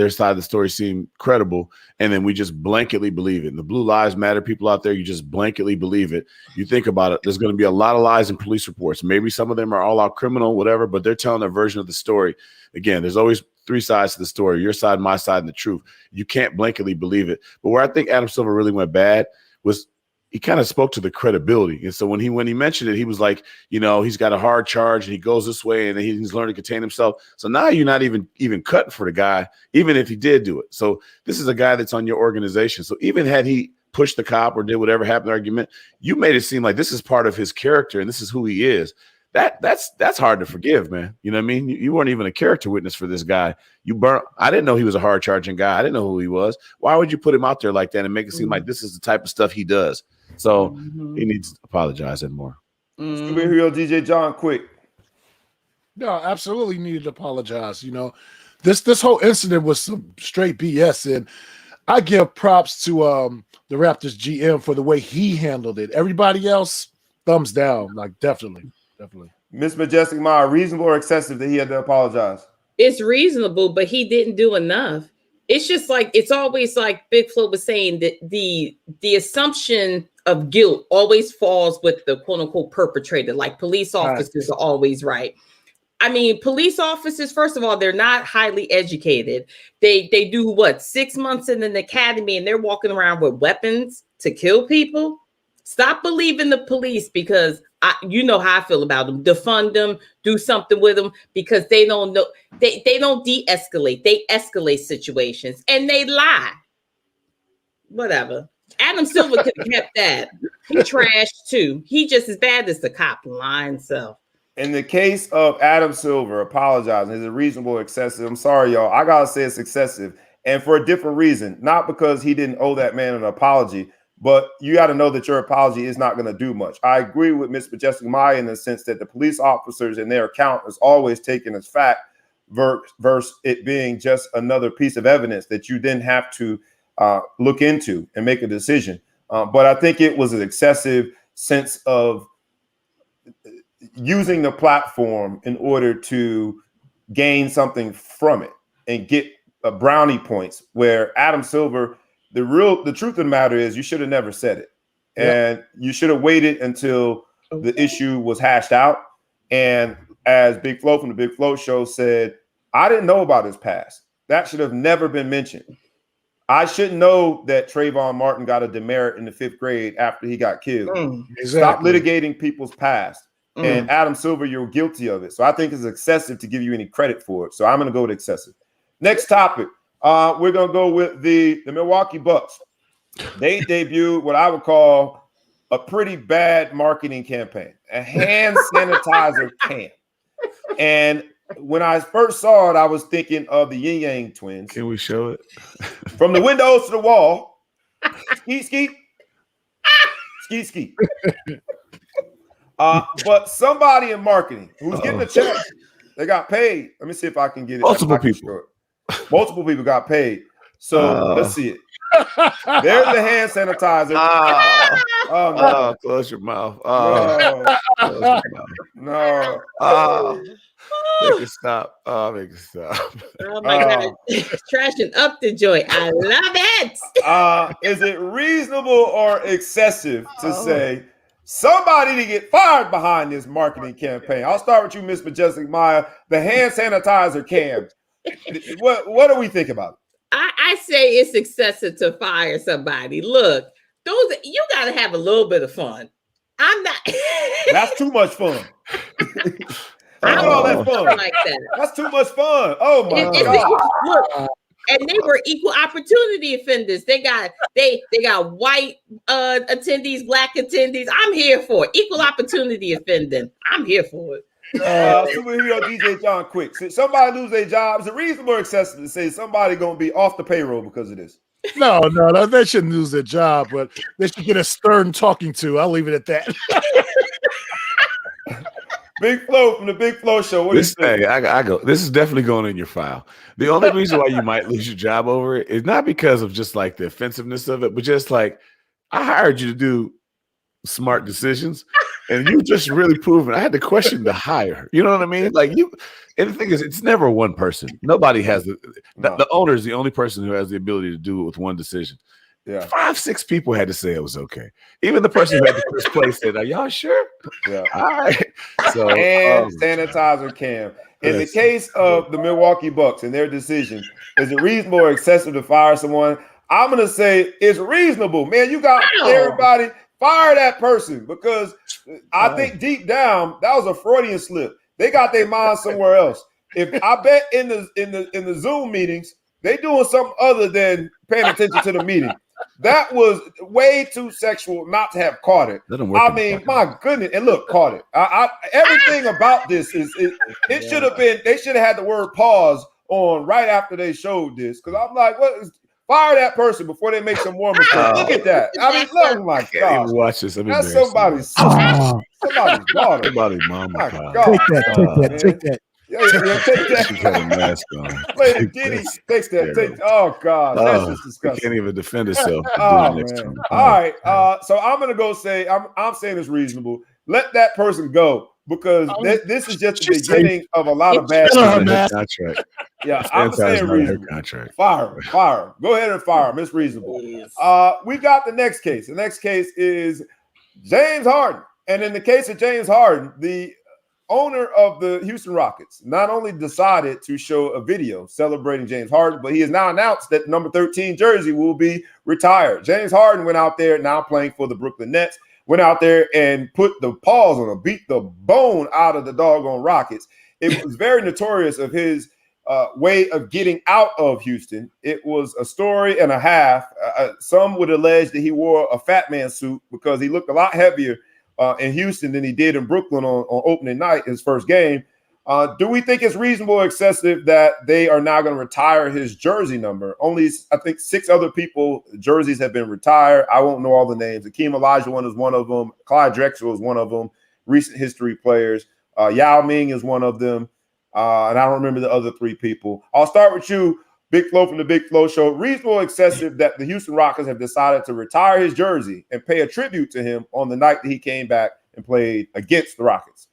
side of the story seem credible, and then we just blanketly believe it. And the Blue Lives Matter people out there, you just blanketly believe it. You think about it, there's going to be a lot of lies in police reports. Maybe some of them are all out criminal, whatever, but they're telling their version of the story. Again, there's always three sides to the story: your side, my side, and the truth. You can't blanketly believe it. But where I think Adam Silver really went bad was he kind of spoke to the credibility. And so when he mentioned it, he was like, he's got a hard charge and he goes this way and he's learning to contain himself. So now you're not even cutting for the guy, even if he did do it. So this is a guy that's on your organization. So even had he pushed the cop or did whatever happened to the argument, you made it seem like this is part of his character and this is who he is. That's hard to forgive, man. You know what I mean? You weren't even a character witness for this guy. I didn't know he was a hard charging guy. I didn't know who he was. Why would you put him out there like that and make it seem like this is the type of stuff he does? So he needs to apologize and more. Superhero DJ John Quick. No, absolutely needed to apologize. This whole incident was some straight BS, and I give props to the Raptors GM for the way he handled it. Everybody else, thumbs down. Like definitely. Miss Majestic Maya, reasonable or excessive that he had to apologize? It's reasonable, but he didn't do enough. It's just like, it's always like Big Flo was saying, that the assumption of guilt always falls with the quote unquote perpetrator. Like police officers are always right. I mean, police officers, first of all, they're not highly educated. They do 6 months in an academy and they're walking around with weapons to kill people. Stop believing the police, because you know how I feel about them. Defund them, do something with them, because they don't know. They don't de-escalate. They escalate situations and they lie. Whatever. Adam Silver could have kept that. He trashed too. He just as bad as the cop lying self. In the case of Adam Silver apologizing, is it reasonable or excessive? I'm sorry, y'all. I gotta say it's excessive, and for a different reason. Not because he didn't owe that man an apology, but you got to know that your apology is not going to do much. I agree with Miss Majestic Maya in the sense that the police officers in their account is always taken as fact versus it being just another piece of evidence that you then have to look into and make a decision. But I think it was an excessive sense of using the platform in order to gain something from it and get brownie points, where Adam Silver, the truth of the matter is you should have never said it. And you should have waited until the issue was hashed out. And as Big Flo from the Big Flo Show said, I didn't know about his past. That should have never been mentioned. I shouldn't know that Trayvon Martin got a demerit in the 5th grade after he got killed. Exactly. Stop litigating people's past. And Adam Silver, you're guilty of it. So I think it's excessive to give you any credit for it. So I'm going to go with excessive. Next topic. We're going to go with the Milwaukee Bucks. They debuted what I would call a pretty bad marketing campaign, a hand sanitizer can. And when I first saw it, I was thinking of the Yin Yang Twins. Can we show it? From the windows to the wall. Ski, ski. Ski, ski. But somebody in marketing who's getting a check, they got paid. Let me see if I can get it. Multiple people. Multiple people got paid. So let's see it. There's the hand sanitizer. Oh, no. Close your mouth. No. Close your mouth. Make it stop. Make it stop. Oh my God. Trashing up the joint. I love it. Is it reasonable or excessive to say somebody to get fired behind this marketing campaign? I'll start with you, Miss Majestic Maya. The hand sanitizer can. What do we think about it? I say it's excessive to fire somebody. Look, you got to have a little bit of fun. I'm not. That's too much fun. Look at all that fun. Like that. That's too much fun. Oh my God. Look, and they were equal opportunity offenders. They got white attendees, black attendees. I'm here for it. Equal opportunity offending. I'm here for it. Superhero DJ John Quick. So somebody lose their job. Is it reasonable or excessive to say somebody gonna be off the payroll because of this? No, they shouldn't lose their job, but they should get a stern talking to. I'll leave it at that. Big Flo from the Big Flo Show. What This is definitely going in your file. The only reason why you might lose your job over it is not because of just like the offensiveness of it, but just like I hired you to do smart decisions, and you just really proven I had to question the hire. You know what I mean? Like you, and the thing is, it's never one person. Nobody has the owner is the only person who has the ability to do it with one decision. Yeah, 5-6 people had to say it was okay. Even the person who had the first place said, "Are y'all sure?" Yeah. All right. So and sanitizer cam. In the case of the Milwaukee Bucks and their decision, is it reasonable or excessive to fire someone? I'm gonna say it's reasonable, man. You got everybody fire that person because I think deep down that was a Freudian slip. They got their mind somewhere else. If I bet in the Zoom meetings, they doing something other than paying attention to the meeting. That was way too sexual not to have caught it. I mean, my goodness. And look, caught it. Everything about this it should have been, they should have had the word pause on right after they showed this. Because I'm like, fire that person before they make some more mistakes. Look at that. I mean, oh my God. Watch this. That's somebody's sister. Somebody's daughter. Somebody's mama. My God. God. Take that. Yeah, take that. She had a mask on. Play the Diddy. Takes that. Oh God, that's just disgusting. She can't even defend herself. Oh man. All right. So I'm gonna go say I'm saying it's reasonable. Let that person go because this is just the beginning of a lot of bad contract. Yeah, I'm saying reasonable. Contract. Fire. Go ahead and fire him. It's reasonable. We got the next case. The next case is James Harden, and in the case of James Harden, the owner of the Houston Rockets not only decided to show a video celebrating James Harden, but he has now announced that number 13 jersey will be retired. James Harden went out there, now playing for the Brooklyn Nets, went out there and put the paws on him, beat the bone out of the doggone Rockets. It was very notorious of his way of getting out of Houston. It was a story and a half. Some would allege that he wore a fat man suit because he looked a lot heavier in Houston than he did in Brooklyn on opening night, his first game. Do we think it's reasonable or excessive that they are now going to retire his jersey number? Only, I think, 6 other people jerseys have been retired. I won't know all the names. Akeem Olajuwon is one of them. Clyde Drexler is one of them. Recent history players. Yao Ming is one of them. And I don't remember the other 3 people. I'll start with you, Big Flo from the Big Flo Show. Reasonable or excessive that the Houston Rockets have decided to retire his jersey and pay a tribute to him on the night that he came back and played against the Rockets?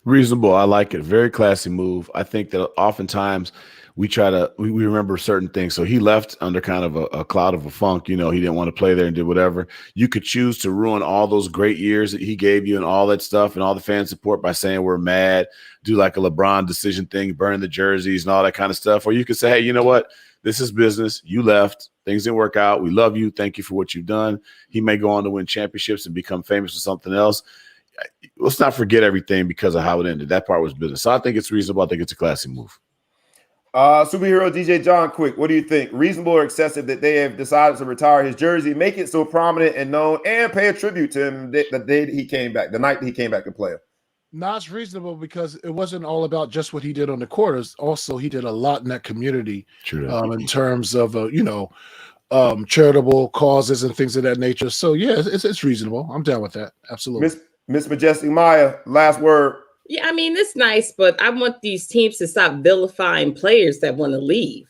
Reasonable. I like it. Very classy move. I think that oftentimes we remember certain things. So he left under kind of a cloud of a funk. You know, he didn't want to play there and did whatever. You could choose to ruin all those great years that he gave you and all that stuff and all the fan support by saying we're mad, do like a LeBron decision thing, burn the jerseys and all that kind of stuff. Or you could say, hey, you know what? This is business. You left. Things didn't work out. We love you. Thank you for what you've done. He may go on to win championships and become famous for something else. Let's not forget everything because of how it ended. That part was business. So I think it's reasonable. I think it's a classy move. Superhero DJ John Quick, what do you think? Reasonable or excessive that they have decided to retire his jersey, make it so prominent and known, and pay a tribute to him the day that he came back, the night that he came back to play? No, it's reasonable because it wasn't all about just what he did on the court. Also, he did a lot in that community in terms of, charitable causes and things of that nature. So, yeah, it's reasonable. I'm down with that. Absolutely. Miss Majestic Maya, last word. Yeah, I mean, it's nice, but I want these teams to stop vilifying players that want to leave.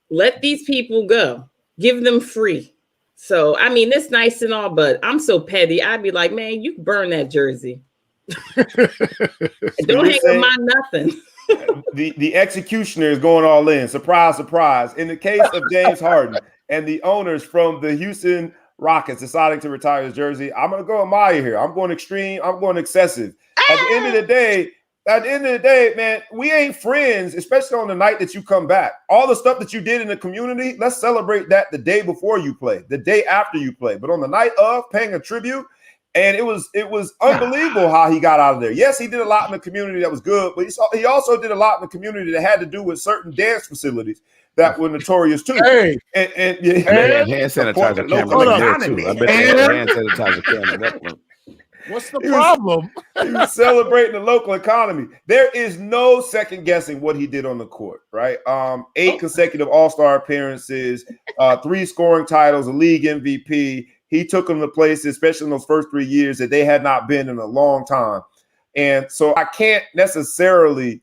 Let these people go. Give them free. So, I mean, it's nice and all, but I'm so petty. I'd be like, man, you burn that jersey. Don't hang on my nothing. The executioner is going all in. Surprise, surprise. In the case of James Harden and the owners from the Houston Rockets deciding to retire his jersey, I'm going to go Maya here. I'm going extreme. I'm going excessive. At the end of the day, man, we ain't friends, especially on the night that you come back. All the stuff that you did in the community, let's celebrate that the day before you play, the day after you play. But on the night of paying a tribute, And it was unbelievable how he got out of there. Yes, he did a lot in the community that was good, but he also did a lot in the community that had to do with certain dance facilities that were notorious too. Hey, and hand sanitizer can there too. I bet you had hand sanitizer can in that one. What's the problem? He was celebrating the local economy. There is no second guessing what he did on the court, right? 8 consecutive All-Star appearances, 3 scoring titles, a league MVP. He took them to places, especially in those first 3 years, that they had not been in a long time. And so I can't necessarily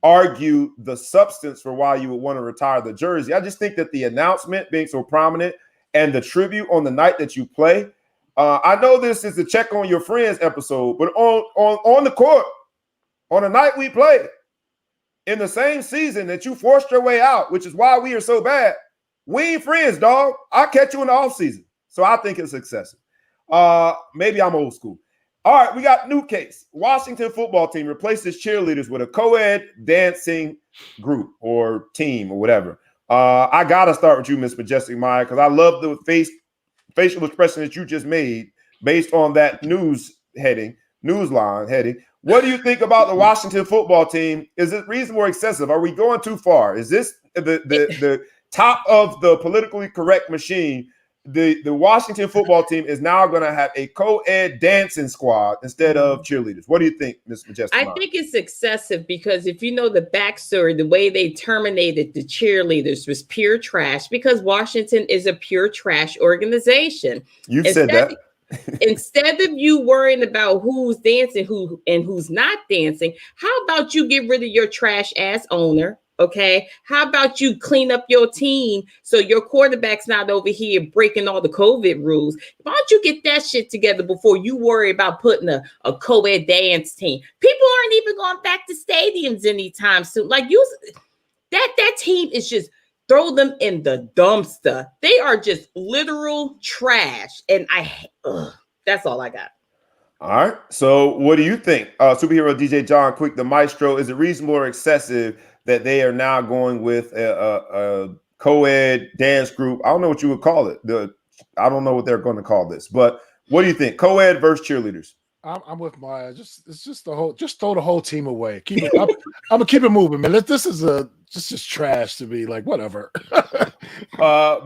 argue the substance for why you would want to retire the jersey. I just think that the announcement being so prominent and the tribute on the night that you play, I know this is the check on your friends episode, but on the court, on the night we play, in the same season that you forced your way out, which is why we are so bad, we ain't friends, dog. I'll catch you in the offseason. So I think it's excessive. Maybe I'm old school. All right, we got new case. Washington football team replaces cheerleaders with a co-ed dancing group or team or whatever. I got to start with you, Miss Majestic Maya, because I love the facial expression that you just made based on that newsline heading. What do you think about the Washington football team? Is it reasonable or excessive? Are we going too far? Is this the top of the politically correct machine? The Washington football team is now going to have a co-ed dancing squad instead of cheerleaders. What do you think, Ms. Majestic? I think it's excessive because if you know the backstory, the way they terminated the cheerleaders was pure trash because Washington is a pure trash organization. You've said that. Instead of you worrying about who's dancing, who's not dancing, how about you get rid of your trash ass owner? Okay, how about you clean up your team so your quarterback's not over here breaking all the COVID rules? Why don't you get that shit together before you worry about putting a co-ed dance team? People aren't even going back to stadiums anytime soon. Like that team is just throw them in the dumpster. They are just literal trash. And that's all I got. All right. So what do you think? Superhero DJ John Quick, the maestro, is it reasonable or excessive that they are now going with a co-ed dance group? I don't know what you would call it. I don't know what they're going to call this, but what do you think? Co-ed versus cheerleaders. I'm with Maya. Just throw the whole team away. I'm gonna keep it moving, man. This is just trash to me. Like whatever.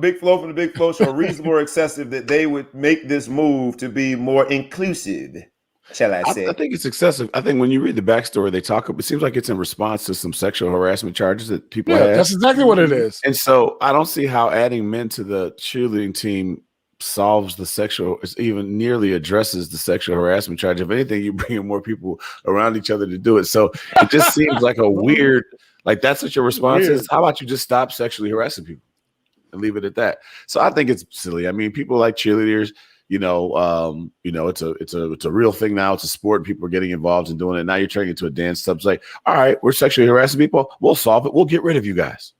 Big Flo from the Big Flo Show. Reasonable or excessive that they would make this move to be more inclusive? Shall I say? I think it's excessive. I think when you read the backstory, they talk about. It seems like it's in response to some sexual harassment charges that people have. That's exactly what it is. And so I don't see how adding men to the cheerleading team solves the sexual, even nearly addresses the sexual harassment charge. If anything, you bring in more people around each other to do it. So it just seems like a weird, like that's what your response is. How about you just stop sexually harassing people and leave it at that? So I think it's silly. I mean, people like cheerleaders. It's a real thing now. It's a sport. People are getting involved in doing it. Now you're turning it into a dance club. It's like, all right, we're sexually harassing people. We'll solve it. We'll get rid of you guys.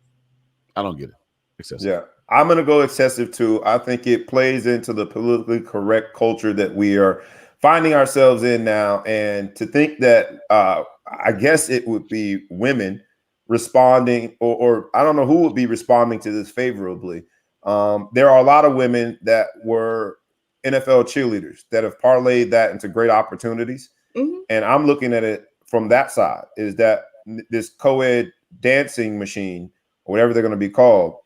I don't get it. Excessive. Yeah. I'm going to go excessive too. I think it plays into the politically correct culture that we are finding ourselves in now. And to think that I guess it would be women responding or I don't know who would be responding to this favorably. There are a lot of women that were NFL cheerleaders that have parlayed that into great opportunities. Mm-hmm. And I'm looking at it from that side is that this co-ed dancing machine or whatever they're going to be called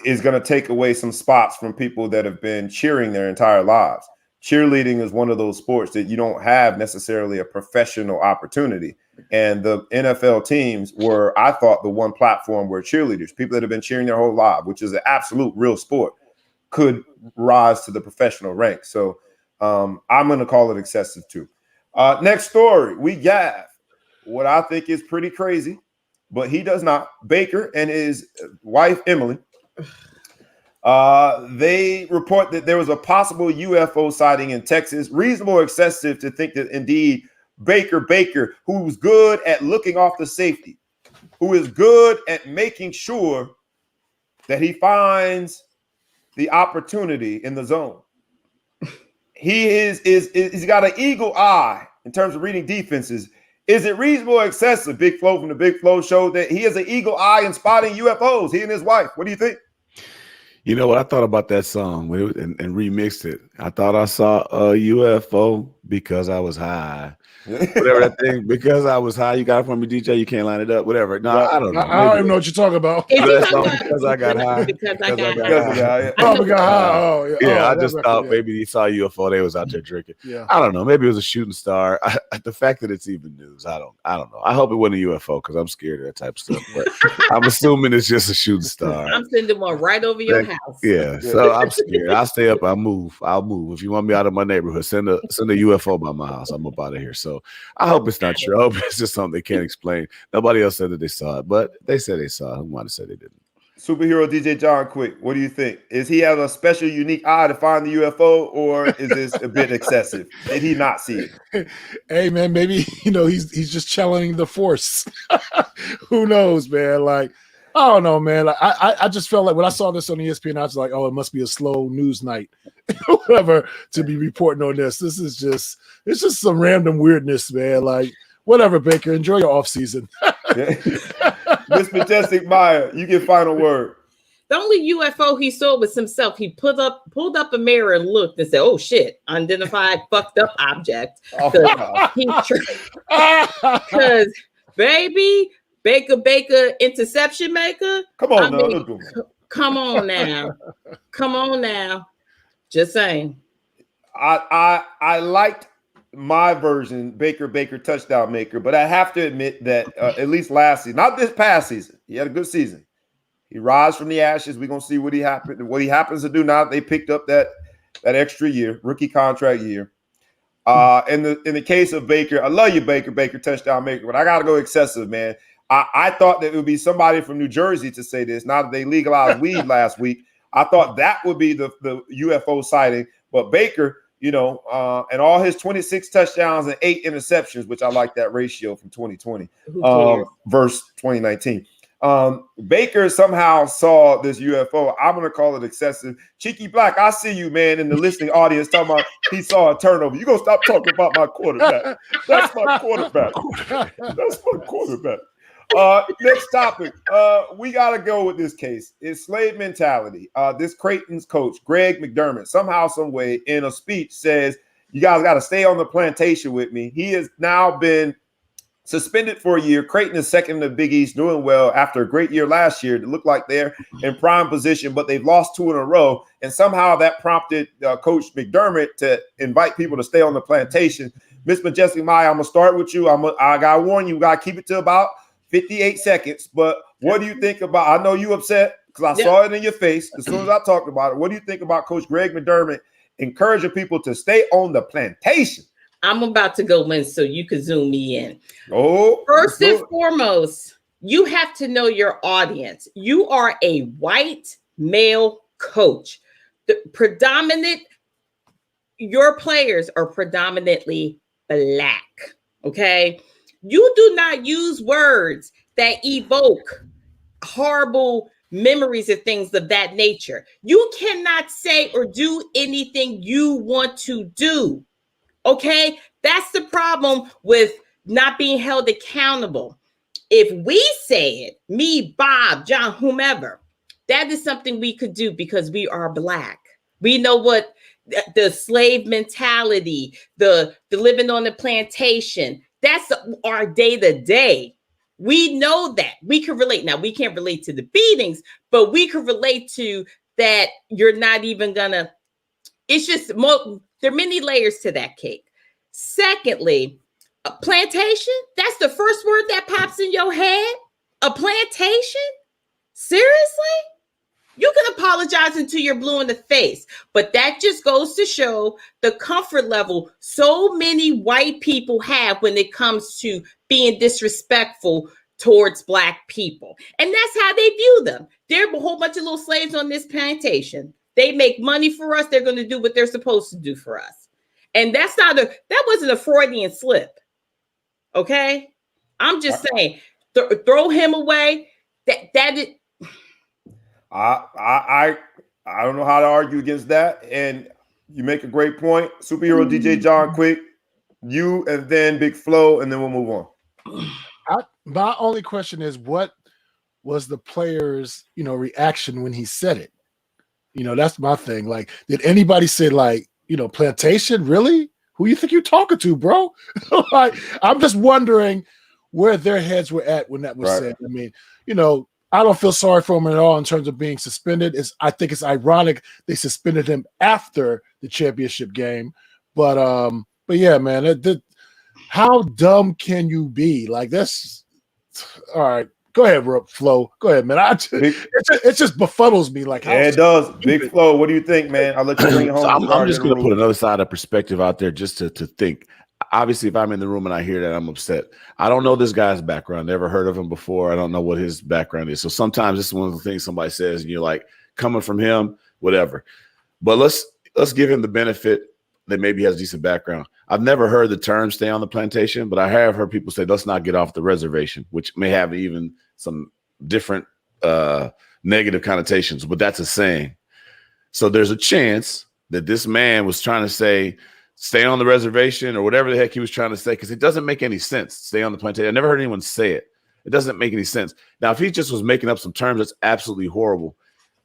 is going to take away some spots from people that have been cheering their entire lives. Cheerleading is one of those sports that you don't have necessarily a professional opportunity. And the NFL teams were, I thought, the one platform where cheerleaders, people that have been cheering their whole life, which is an absolute real sport, could rise to the professional rank. So I'm going to call it excessive too. Next story, we got what I think is pretty crazy, but he does not. Baker and his wife, Emily, they report that there was a possible UFO sighting in Texas. Reasonable or excessive to think that indeed Baker, who's good at looking off the safety, who is good at making sure that he finds the opportunity in the zone. He's got an eagle eye in terms of reading defenses. Is it reasonable or excessive, Big Flo from the Big Flo Show, that he has an eagle eye in spotting UFOs, he and his wife? What do you think? You know what? I thought about that song and remixed it. I thought I saw a UFO because I was high. Whatever that thing, because I was high. You got it from me, DJ. You can't line it up. Whatever. No, Right. I don't know. I don't even know what you're talking about. Because I got high. Because I got high. Oh, we got high. Oh, yeah. Oh, I just record, thought yeah. maybe he saw a UFO. They was out there drinking. Yeah. I don't know. Maybe it was a shooting star. The fact that it's even news, I don't know. I hope it wasn't a UFO because I'm scared of that type of stuff. But I'm assuming it's just a shooting star. I'm sending one right over your house. Yeah. So I'm scared. I'll stay up. I'll move. If you want me out of my neighborhood, send a UFO by my house. I'm up out of here. So I hope it's not true. I hope it's just something they can't explain. Nobody else said that they saw it, but they said they saw it. Who might have said they didn't? Superhero DJ John Quick, what do you think? Is he have a special, unique eye to find the UFO, or is this a bit excessive? Did he not see it? Hey man, maybe he's just channeling the force. Who knows, man? Like, I don't know, man. Like, I just felt like when I saw this on ESPN, I was like, oh, it must be a slow news night, whatever, to be reporting on this. It's just some random weirdness, man. Like, whatever, Baker. Enjoy your off season. Miss Majestic Maya, you get final word. The only UFO he saw was himself. He pulled up a mirror and looked and said, "Oh shit, unidentified fucked up object." Because baby, Baker, interception maker. Come on, come on now. Just saying. I liked my version, Baker touchdown maker, but I have to admit that at least last season, not this past season, he had a good season. He rise from the ashes. We're gonna see what he happens to do now that they picked up that extra year, rookie contract year. In the case of Baker, I love you, Baker touchdown maker, but I gotta go excessive, man. I thought that it would be somebody from New Jersey to say this. Now that they legalized weed last week, I thought that would be the UFO sighting, but Baker, and all his 26 touchdowns and 8 interceptions, which I like that ratio from 2020 versus 2019. Baker somehow saw this UFO. I'm going to call it excessive. Cheeky Black, I see you, man, in the listening audience talking about he saw a turnover. You're going to stop talking about my quarterback. That's my quarterback. That's my quarterback. Next topic. We got to go with this case. It's slave mentality. This Creighton's coach, Greg McDermott, somehow, some way, in a speech says, you guys got to stay on the plantation with me. He has now been suspended for a year. Creighton is second in the Big East, doing well after a great year last year. It looked like they're in prime position, but they've lost 2 in a row. And somehow that prompted Coach McDermott to invite people to stay on the plantation. Miss Majestic Maya, I'm going to start with you. I got to warn you, got to keep it to about 58 seconds. But what do you think about, I know you upset because I saw it in your face as soon as I talked about it. What do you think about Coach Greg McDermott encouraging people to stay on the plantation? I'm about to go in so you can zoom me in. Oh, first and foremost, you have to know your audience. You are a white male coach. Your players are predominantly black. Okay. You do not use words that evoke horrible memories of things of that nature. You cannot say or do anything you want to do. Okay, that's the problem with not being held accountable. If we say it, me, Bob, John, whomever, that is something we could do because we are black. We know what the slave mentality, the living on the plantation, that's our day to day. We know that. We can relate. Now, we can't relate to the beatings, but we can relate to that you're not even gonna, it's just more. There are many layers to that cake. Secondly, a plantation, that's the first word that pops in your head? A plantation? Seriously? You can apologize until you're blue in the face, but that just goes to show the comfort level so many white people have when it comes to being disrespectful towards black people. And that's how they view them. There are a whole bunch of little slaves on this plantation. They make money for us. They're going to do what they're supposed to do for us. And that wasn't a Freudian slip. Okay. I'm just saying, throw him away. I don't know how to argue against that. And you make a great point. Superhero DJ John Quick, you, and then Big Flo, and then we'll move on. My only question is, what was the player's reaction when he said it? You know, that's my thing. Like, did anybody say, like, you know, plantation? Really? Who you think you're talking to, bro? Like, I'm just wondering where their heads were at when that was said. I mean, you know, I don't feel sorry for him at all in terms of being suspended. I think it's ironic they suspended him after the championship game. But yeah, man, how dumb can you be? Like, that's all right. Go ahead, Flo. Go ahead, man. It just befuddles me. Like, yeah, it does. Big Flo, what do you think, man? I'll let you bring it home. So I'm just going to put another side of perspective out there just to think. Obviously, if I'm in the room and I hear that, I'm upset. I don't know this guy's background. Never heard of him before. I don't know what his background is. So sometimes this is one of the things somebody says, and you're like, coming from him, whatever. But let's give him the benefit that maybe he has a decent background. I've never heard the term "stay on the plantation," but I have heard people say, "Let's not get off the reservation," which may have even some different negative connotations. But that's a saying. So there's a chance that this man was trying to say, stay on the reservation or whatever the heck he was trying to say, because it doesn't make any sense. Stay on the plantation. I never heard anyone say it. It doesn't make any sense. Now, if he just was making up some terms, that's absolutely horrible.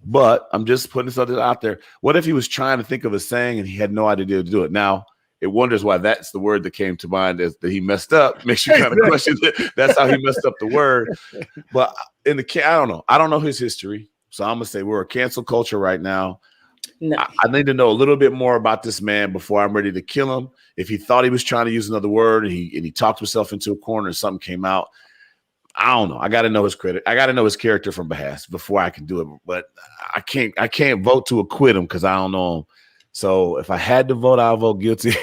But I'm just putting something out there. What if he was trying to think of a saying and he had no idea to do it? Now, it wonders why that's the word that came to mind as that he messed up. Makes you kind of question it. That's how he messed up the word. But I don't know. I don't know his history. So I'm going to say we're a cancel culture right now. No. I need to know a little bit more about this man before I'm ready to kill him. If he thought he was trying to use another word and he talked himself into a corner and something came out, I don't know. I got to know his credit. I got to know his character from behalf before I can do it. But I can't vote to acquit him because I don't know him. So if I had to vote, I'll vote guilty.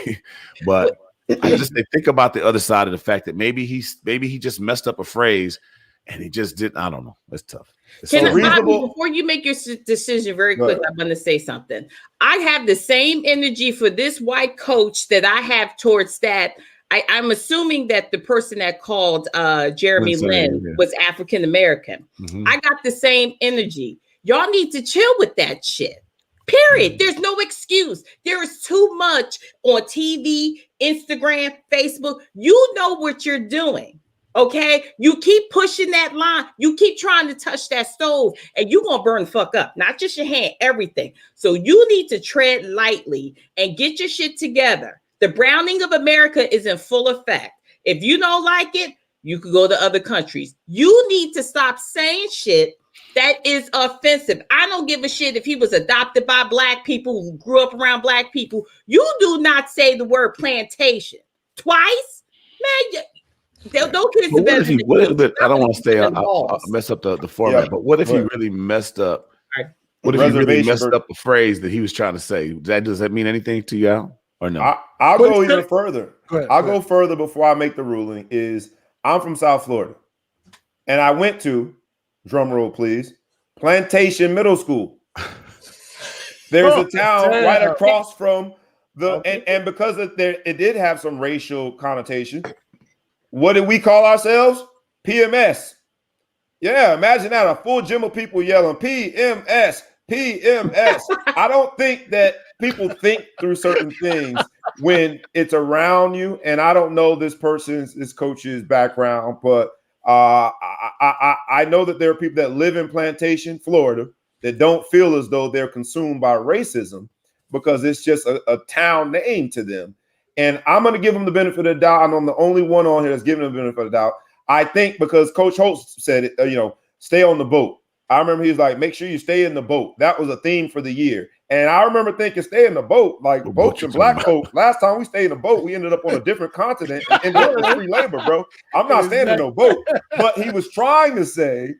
But I just think about the other side of the fact that maybe he just messed up a phrase and he just didn't. I don't know. It's tough. Bobby, before you make your decision very quick, I'm going to say something. I have the same energy for this white coach that I have towards that. I'm assuming that the person that called Jeremy Lin was African American. Mm-hmm. I got the same energy. Y'all need to chill with that shit. Period. There's no excuse. There is too much on TV, Instagram, Facebook. You know what you're doing. Okay, you keep pushing that line. You keep trying to touch that stove, and you're gonna burn the fuck up. Not just your hand, everything. So you need to tread lightly and get your shit together. The browning of America is in full effect. If you don't like it, you could go to other countries. You need to stop saying shit that is offensive. I don't give a shit if he was adopted by black people who grew up around black people. You do not say the word plantation twice, man. Those kids what if I don't want to stay. I'll mess up the format. But what if he really messed up? What if he really messed up the phrase that he was trying to say? Does that mean anything to you, Al, or no? I'll go even further. I'll go further before I make the ruling. I'm from South Florida, and I went to, drum roll please, Plantation Middle School. There's a town right across from and because it did have some racial connotation. What did we call ourselves? PMS. Yeah, imagine that, a full gym of people yelling PMS, PMS. I don't think that people think through certain things when it's around you. And I don't know this coach's background, but I know that there are people that live in Plantation, Florida, that don't feel as though they're consumed by racism because it's just a town name to them. And I'm going to give him the benefit of the doubt. I'm the only one on here that's giving him the benefit of the doubt. I think because Coach Holtz said it, stay on the boat. I remember he was like, make sure you stay in the boat. That was a theme for the year. And I remember thinking, stay in the boat, like boats and black folks. Last time we stayed in a boat, we ended up on a different continent and ended up with free labor, bro. I'm not staying in no boat. But he was trying to say,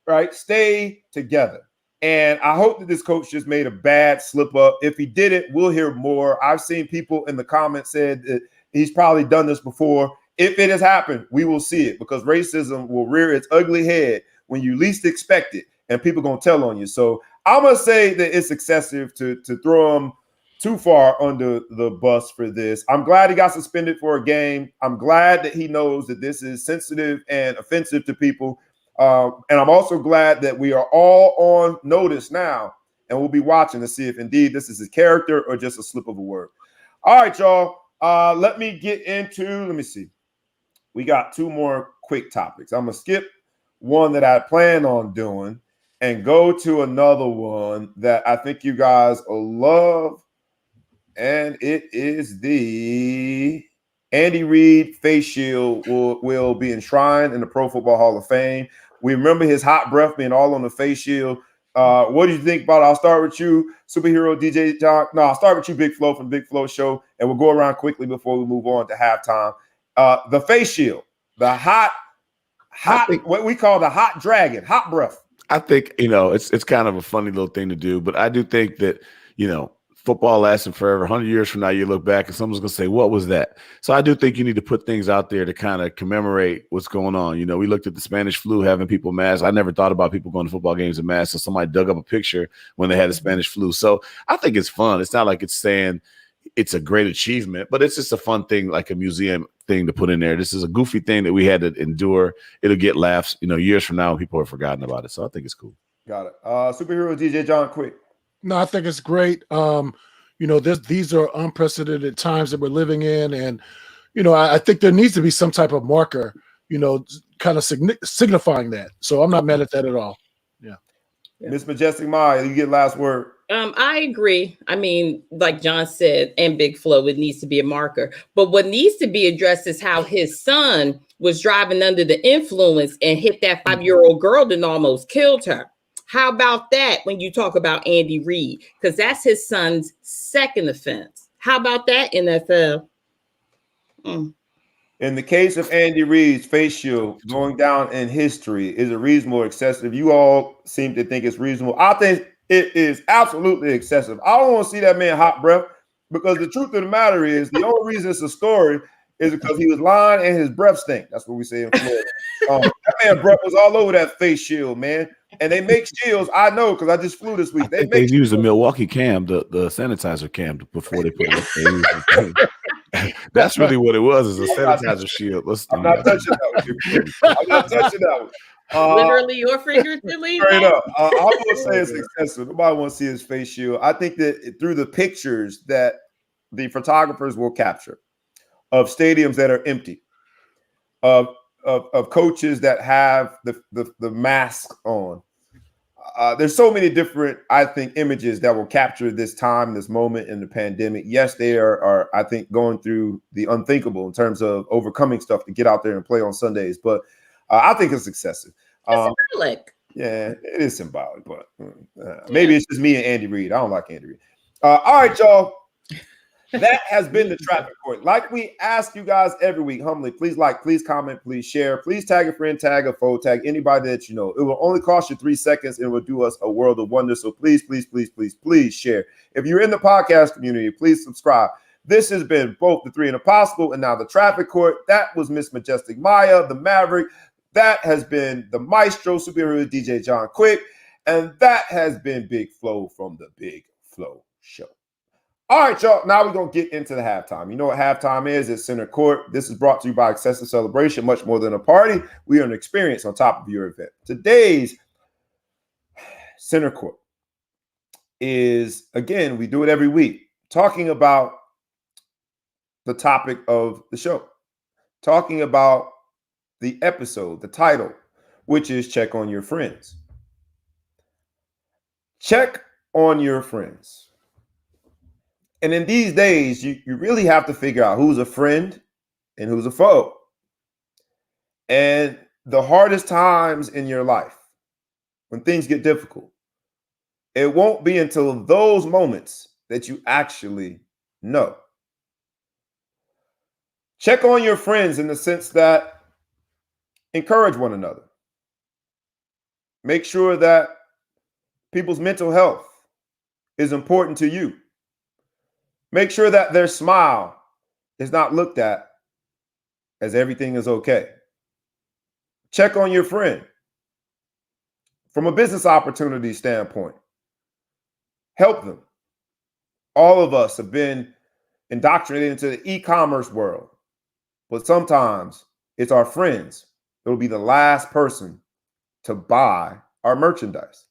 right, stay together. And I hope that this coach just made a bad slip up. If he did it, we'll hear more. I've seen people in the comments said that he's probably done this before. If it has happened, we will see it because racism will rear its ugly head when you least expect it, and people going to tell on you. So I'm going to say that it's excessive to throw him too far under the bus for this. I'm glad he got suspended for a game. I'm glad that he knows that this is sensitive and offensive to people. And I'm also glad that we are all on notice now, and we'll be watching to see if indeed this is his character or just a slip of a word. All right, y'all. Let me see. We got two more quick topics. I'm going to skip one that I plan on doing, and go to another one that I think you guys will love. And it is the Andy Reid face shield will be enshrined in the Pro Football Hall of Fame. We remember his hot breath being all on the face shield. What do you think about it? I'll start with you, superhero DJ John. No, I'll start with you, Big Flo from Big Flo Show, and we'll go around quickly before we move on to halftime. The face shield, the hot, what we call the hot dragon, hot breath. I think, it's kind of a funny little thing to do, but I do think that, football lasting forever. 100 years from now, you look back and someone's going to say, what was that? So I do think you need to put things out there to kind of commemorate what's going on. We looked at the Spanish flu, having people masked. I never thought about people going to football games in masks. So somebody dug up a picture when they had the Spanish flu. So I think it's fun. It's not like it's saying it's a great achievement, but it's just a fun thing, like a museum thing to put in there. This is a goofy thing that we had to endure. It'll get laughs, years from now when people have forgotten about it. So I think it's cool. Got it. Superhero DJ John, quick. No, I think it's great. These are unprecedented times that we're living in. And, I think there needs to be some type of marker, kind of signifying that. So I'm not mad at that at all. Yeah. Miss Majestic Maya, you get last word. I agree. I mean, like John said, and Big Flo, it needs to be a marker. But what needs to be addressed is how his son was driving under the influence and hit that 5-year-old girl and almost killed her. How about that when you talk about Andy Reid? Because that's his son's second offense. How about that, NFL? In the case of Andy Reid's face shield going down in history, is it reasonable or excessive? You all seem to think it's reasonable. I think it is absolutely excessive. I don't want to see that man hot breath, because the truth of the matter is the only reason it's a story is because he was lying and his breath stink. That's what we say in Florida. That man breath was all over that face shield, man. And they make shields. I know because I just flew this week. They use a Milwaukee cam, the sanitizer cam, before they put it. That's really what it was, is a sanitizer shield. I'm not touching that one. I'm not touching that one. Literally or figuratively. Straight up. I will say it's excessive. Nobody wants to see his face shield. I think that through the pictures that the photographers will capture of stadiums that are empty, of coaches that have the mask on. There's so many different, I think, images that will capture this time, this moment in the pandemic. Yes, they are I think, going through the unthinkable in terms of overcoming stuff to get out there and play on Sundays. But I think it's excessive. It's symbolic. Yeah, it is symbolic, but maybe it's just me and Andy Reid. I don't like Andy Reid. All right, y'all. That has been the traffic court. Like we ask you guys every week, humbly, please like, please comment, please share, please tag a friend, tag a foe, tag anybody that you know. It will only cost you 3 seconds and it will do us a world of wonder. So please, please, please, please, please share. If you're in the podcast community, please subscribe. This has been both the Three and Impossible and now the traffic court. That was Miss Majestic Maya, the Maverick. That has been the Maestro, superhero DJ John Quick. And that has been Big Flo from the Big Flo Show. All right, y'all. Now we're going to get into the halftime. You know what halftime is? It's center court. This is brought to you by Excessive Celebration, much more than a party. We are an experience on top of your event. Today's center court is, again, we do it every week, talking about the topic of the show, talking about the episode, the title, which is Check on Your Friends. Check on your friends. And in these days, you really have to figure out who's a friend and who's a foe. And the hardest times in your life, when things get difficult, it won't be until those moments that you actually know. Check on your friends in the sense that encourage one another. Make sure that people's mental health is important to you. Make sure that their smile is not looked at as everything is okay. Check on your friend from a business opportunity standpoint. Help them. All of us have been indoctrinated into the e-commerce world, but sometimes it's our friends that will be the last person to buy our merchandise.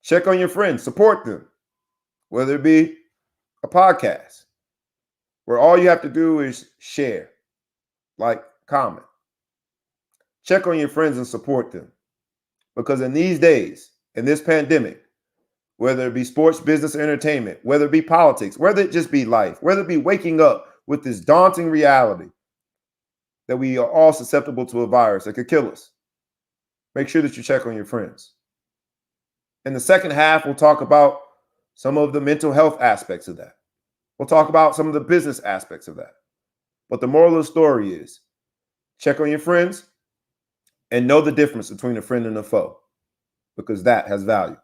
Check on your friends, support them, whether it be a podcast where all you have to do is share, like, comment. Check on your friends and support them. Because in these days, in this pandemic, whether it be sports, business, or entertainment, whether it be politics, whether it just be life, whether it be waking up with this daunting reality that we are all susceptible to a virus that could kill us, make sure that you check on your friends. In the second half, we'll talk about some of the mental health aspects of that. We'll talk about some of the business aspects of that. But the moral of the story is check on your friends and know the difference between a friend and a foe, because that has value.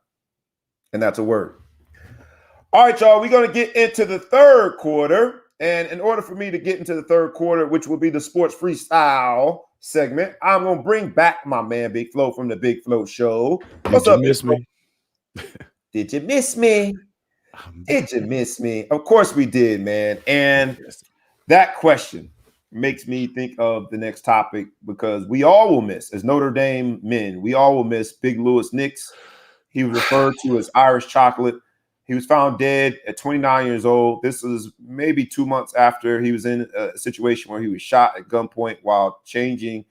And that's a word. All right, y'all, we're going to get into the third quarter. And in order for me to get into the third quarter, which will be the sports freestyle segment, I'm going to bring back my man, Big Flo, from the Big Flo Show. What's up, Miss me? Did you miss me? Did you miss me? Of course we did, man. And that question makes me think of the next topic, because we all will miss, as Notre Dame men, we all will miss Big Louis NIx. He was referred to as Irish chocolate. He was found dead at 29 years old. This was maybe 2 months after he was in a situation where he was shot at gunpoint while changing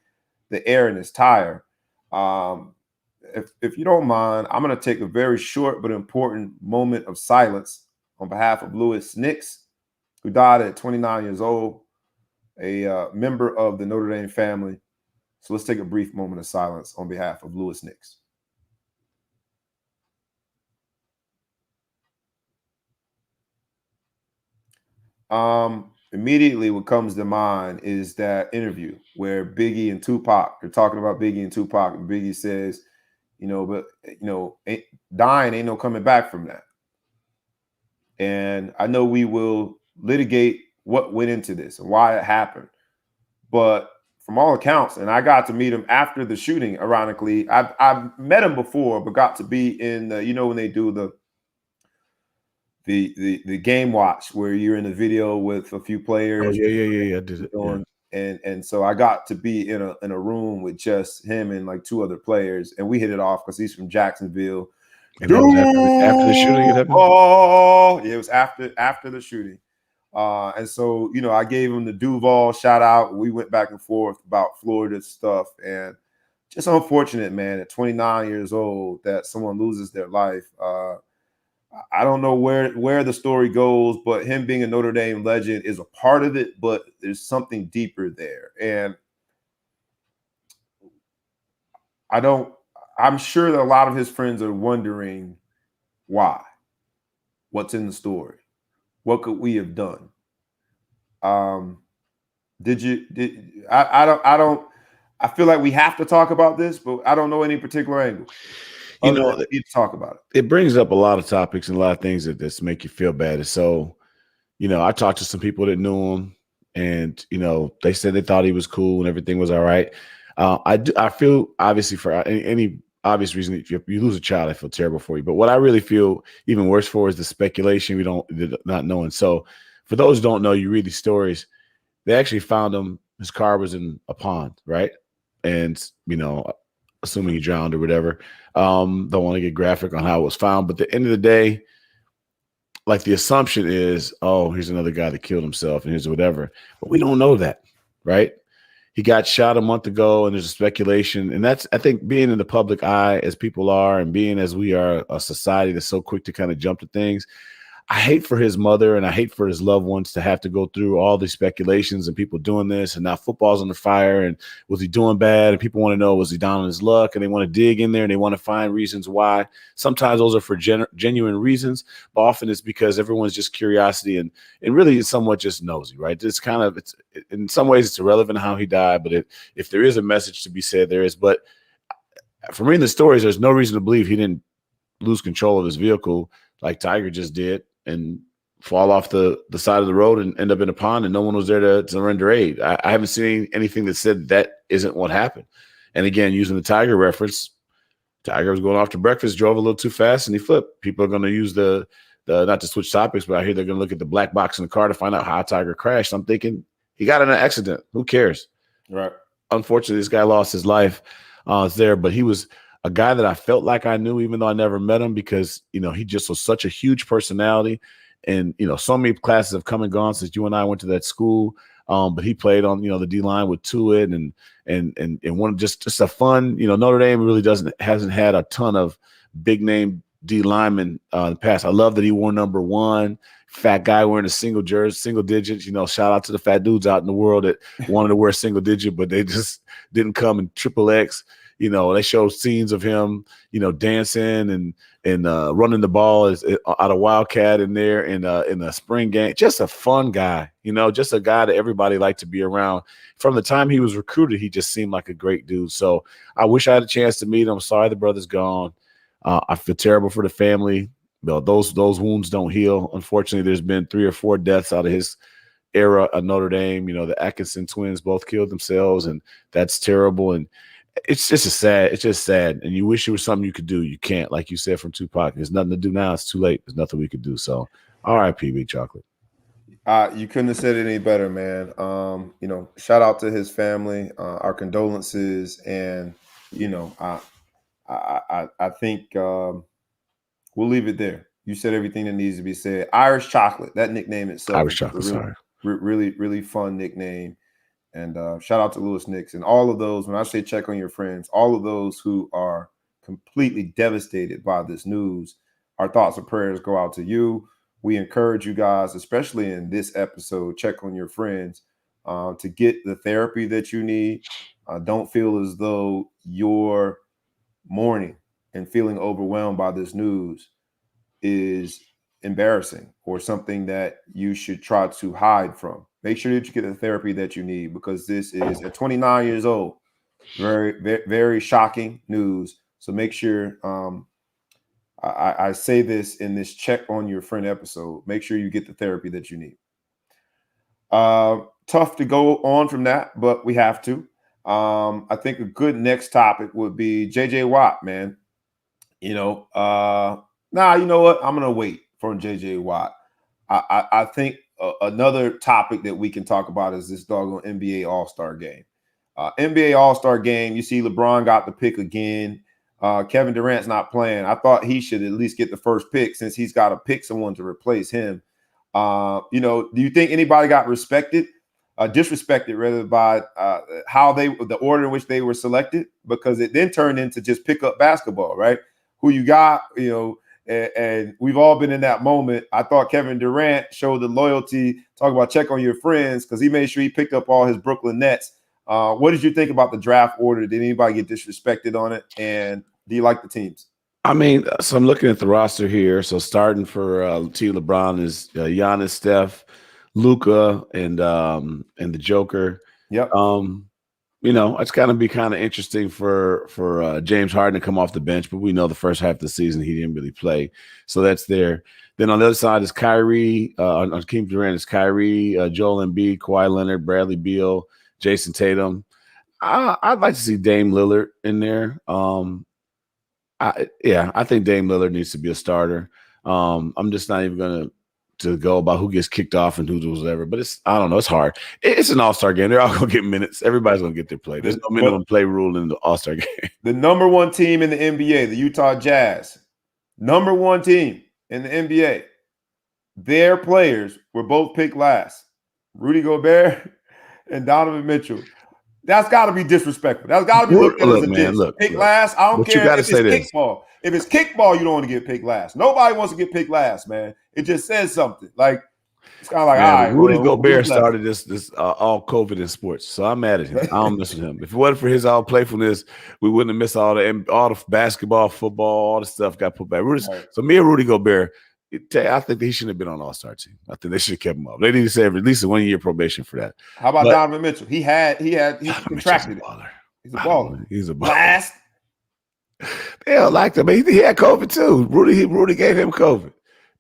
the air in his tire. If you don't mind, I'm going to take a very short but important moment of silence on behalf of Louis NIx, who died at 29 years old, a member of the Notre Dame family. So let's take a brief moment of silence on behalf of Louis NIx. Immediately what comes to mind is that interview where Biggie and Tupac are talking about Biggie and Tupac, and Biggie says, dying ain't no coming back from that. And I know we will litigate what went into this and why it happened, but from all accounts, and I got to meet him after the shooting, ironically. I've met him before, but got to be in when they do the game watch where you're in the video with a few players. Oh, yeah. I did it. Yeah. And so I got to be in a room with just him and like two other players, and we hit it off because he's from Jacksonville. And that was after the shooting. Oh, yeah, it was after the shooting. And so, I gave him the Duval shout out. We went back and forth about Florida stuff, and just unfortunate, man, at 29 years old that someone loses their life. I don't know where the story goes, but him being a Notre Dame legend is a part of it, but there's something deeper there. And I'm sure that a lot of his friends are wondering why, what's in the story, what could we have done? I feel like we have to talk about this, but I don't know any particular angle. You need to talk about it. It brings up a lot of topics and a lot of things that make you feel bad. So, I talked to some people that knew him, and they said they thought he was cool and everything was all right. I feel, obviously, for any obvious reason, if you lose a child, I feel terrible for you. But what I really feel even worse for is the speculation not knowing. So, for those who don't know, you read these stories. They actually found him. His car was in a pond, right? And assuming he drowned or whatever. Don't want to get graphic on how it was found, but at the end of the day, like, the assumption is, oh, here's another guy that killed himself and here's whatever. But we don't know that, right? He got shot a month ago, and there's a speculation. And that's, I think, being in the public eye as people are, and being as we are a society that's so quick to kind of jump to things. I hate for his mother and I hate for his loved ones to have to go through all these speculations and people doing this, and now football's on the fire, and was he doing bad? And people want to know, was he down on his luck? And they want to dig in there and they want to find reasons why. Sometimes those are for genuine reasons, but often it's because everyone's just curiosity and really it's somewhat just nosy, right? It's in some ways it's irrelevant how he died, but if there is a message to be said, there is. But from reading the stories, there's no reason to believe he didn't lose control of his vehicle like Tiger just did and fall off the side of the road and end up in a pond, and no one was there to render aid. I haven't seen anything that said that isn't what happened. And again, using the Tiger reference, Tiger was going off to breakfast, drove a little too fast, and he flipped. People are going to use the not to switch topics, but I hear they're going to look at the black box in the car to find out how Tiger crashed. I'm thinking he got in an accident. Who cares? Right. Unfortunately, this guy lost his life there, but he was a guy that I felt like I knew, even though I never met him, because, he just was such a huge personality. And, so many classes have come and gone since you and I went to that school. But he played on, the D line with Tuitt and one just a fun, Notre Dame really hasn't had a ton of big name D linemen in the past. I love that he wore number 1. Fat guy wearing a single jersey, single digits. Shout out to the fat dudes out in the world that wanted to wear single digit, but they just didn't come in XXX. They showed scenes of him, dancing and running the ball out of Wildcat in there in a spring game. Just a fun guy, just a guy that everybody liked to be around. From the time he was recruited, he just seemed like a great dude. So I wish I had a chance to meet him. Sorry the brother's gone. I feel terrible for the family. Those wounds don't heal. Unfortunately, there's been 3 or 4 deaths out of his era at Notre Dame. The Atkinson twins both killed themselves, and that's terrible. And it's just sad. And you wish it was something you could do. You can't, like you said from Tupac. There's nothing to do now. It's too late. There's nothing we could do. So, R.I.P. Big Chocolate. You couldn't have said it any better, man. Shout out to his family. Our condolences, and I think we'll leave it there. You said everything that needs to be said. Irish Chocolate, that nickname itself. Irish Chocolate, really, really fun nickname. And shout out to Louis NIx and all of those. When I say check on your friends, all of those who are completely devastated by this news, our thoughts and prayers go out to you. We encourage you guys, especially in this episode, check on your friends to get the therapy that you need. Don't feel as though you're mourning and feeling overwhelmed by this news is embarrassing or something that you should try to hide from. Make sure that you get the therapy that you need, because this is at 29 years old, very, very, very shocking news. So make sure, I say this in this check on your friend episode, make sure you get the therapy that you need. Tough to go on from that, but we have to. I think a good next topic would be JJ Watt, man. You know what? I'm going to wait for JJ Watt. I think another topic that we can talk about is this doggone NBA All-Star game. NBA All-Star game, you see LeBron got the pick again. Kevin Durant's not playing. I thought he should at least get the first pick since he's got to pick someone to replace him. Do you think anybody got disrespected rather by the order in which they were selected? Because it then turned into just pick up basketball, right? Who you got, and we've all been in that moment. I thought Kevin Durant showed the loyalty, talk about check on your friends, because he made sure he picked up all his Brooklyn Nets. What did you think about the draft order? Did anybody get disrespected on it? And do you like the teams? I mean, so I'm looking at the roster here. So starting for Team LeBron is Giannis, Steph, Luka, and the Joker. Yep. It's going to be kind of interesting for James Harden to come off the bench, but we know the first half of the season he didn't really play, so that's there. Then on the other side is Kyrie. On Team Durant is Kyrie, Joel Embiid, Kawhi Leonard, Bradley Beal, Jason Tatum. I'd like to see Dame Lillard in there. I think Dame Lillard needs to be a starter. I'm just not even going to go about who gets kicked off and who does whatever. But I don't know. It's hard. It's an all-star game. They're all going to get minutes. Everybody's going to get their play. There's no minimum play rule in the all-star game. The number one team in the NBA, the Utah Jazz, number one team in the NBA, their players were both picked last. Rudy Gobert and Donovan Mitchell. That's got to be disrespectful. That's got to be looked at as a diss. Pick last. I don't care if it's kickball. If it's kickball, you don't want to get picked last. Nobody wants to get picked last, man. It just says something. Like, it's kind of like, all right. Rudy Gobert started this all COVID in sports, so I'm mad at him. I don't miss him. If it wasn't for his all playfulness, we wouldn't have missed all the basketball, football, all the stuff got put back. So me and Rudy Gobert, I think he shouldn't have been on the All-Star team. I think they should have kept him up. They need to say at least a 1-year probation for that. How about Donovan Mitchell? He contracted it. He's a baller. He's a baller. Last. They don't like him. He had COVID too. Rudy gave him COVID.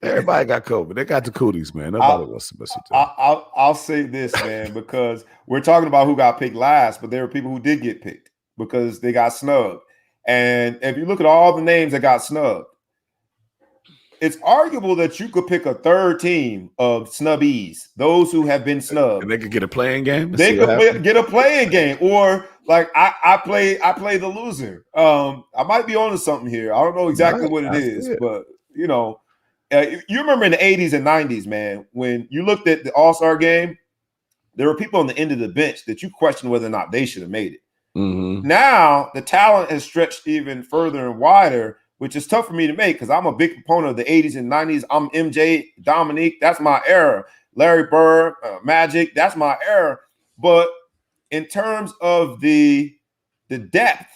Everybody got COVID. They got the cooties, man. Nobody wants to mess with them. I'll say this, man, because we're talking about who got picked last, but there were people who did get picked because they got snubbed. And if you look at all the names that got snubbed, it's arguable that you could pick a third team of snubbies, those who have been snubbed. And they could get a playing game. They could get a playing game, or like I play the loser. I might be onto something here. I don't know exactly what it is, but you remember in the 80s and 90s, man, when you looked at the All-Star game, there were people on the end of the bench that you question whether or not they should have made it. Mm-hmm. Now the talent has stretched even further and wider, which is tough for me to make because I'm a big proponent of the 80s and 90s. I'm MJ, Dominique, that's my era. Larry Bird, Magic, that's my era. But in terms of the depth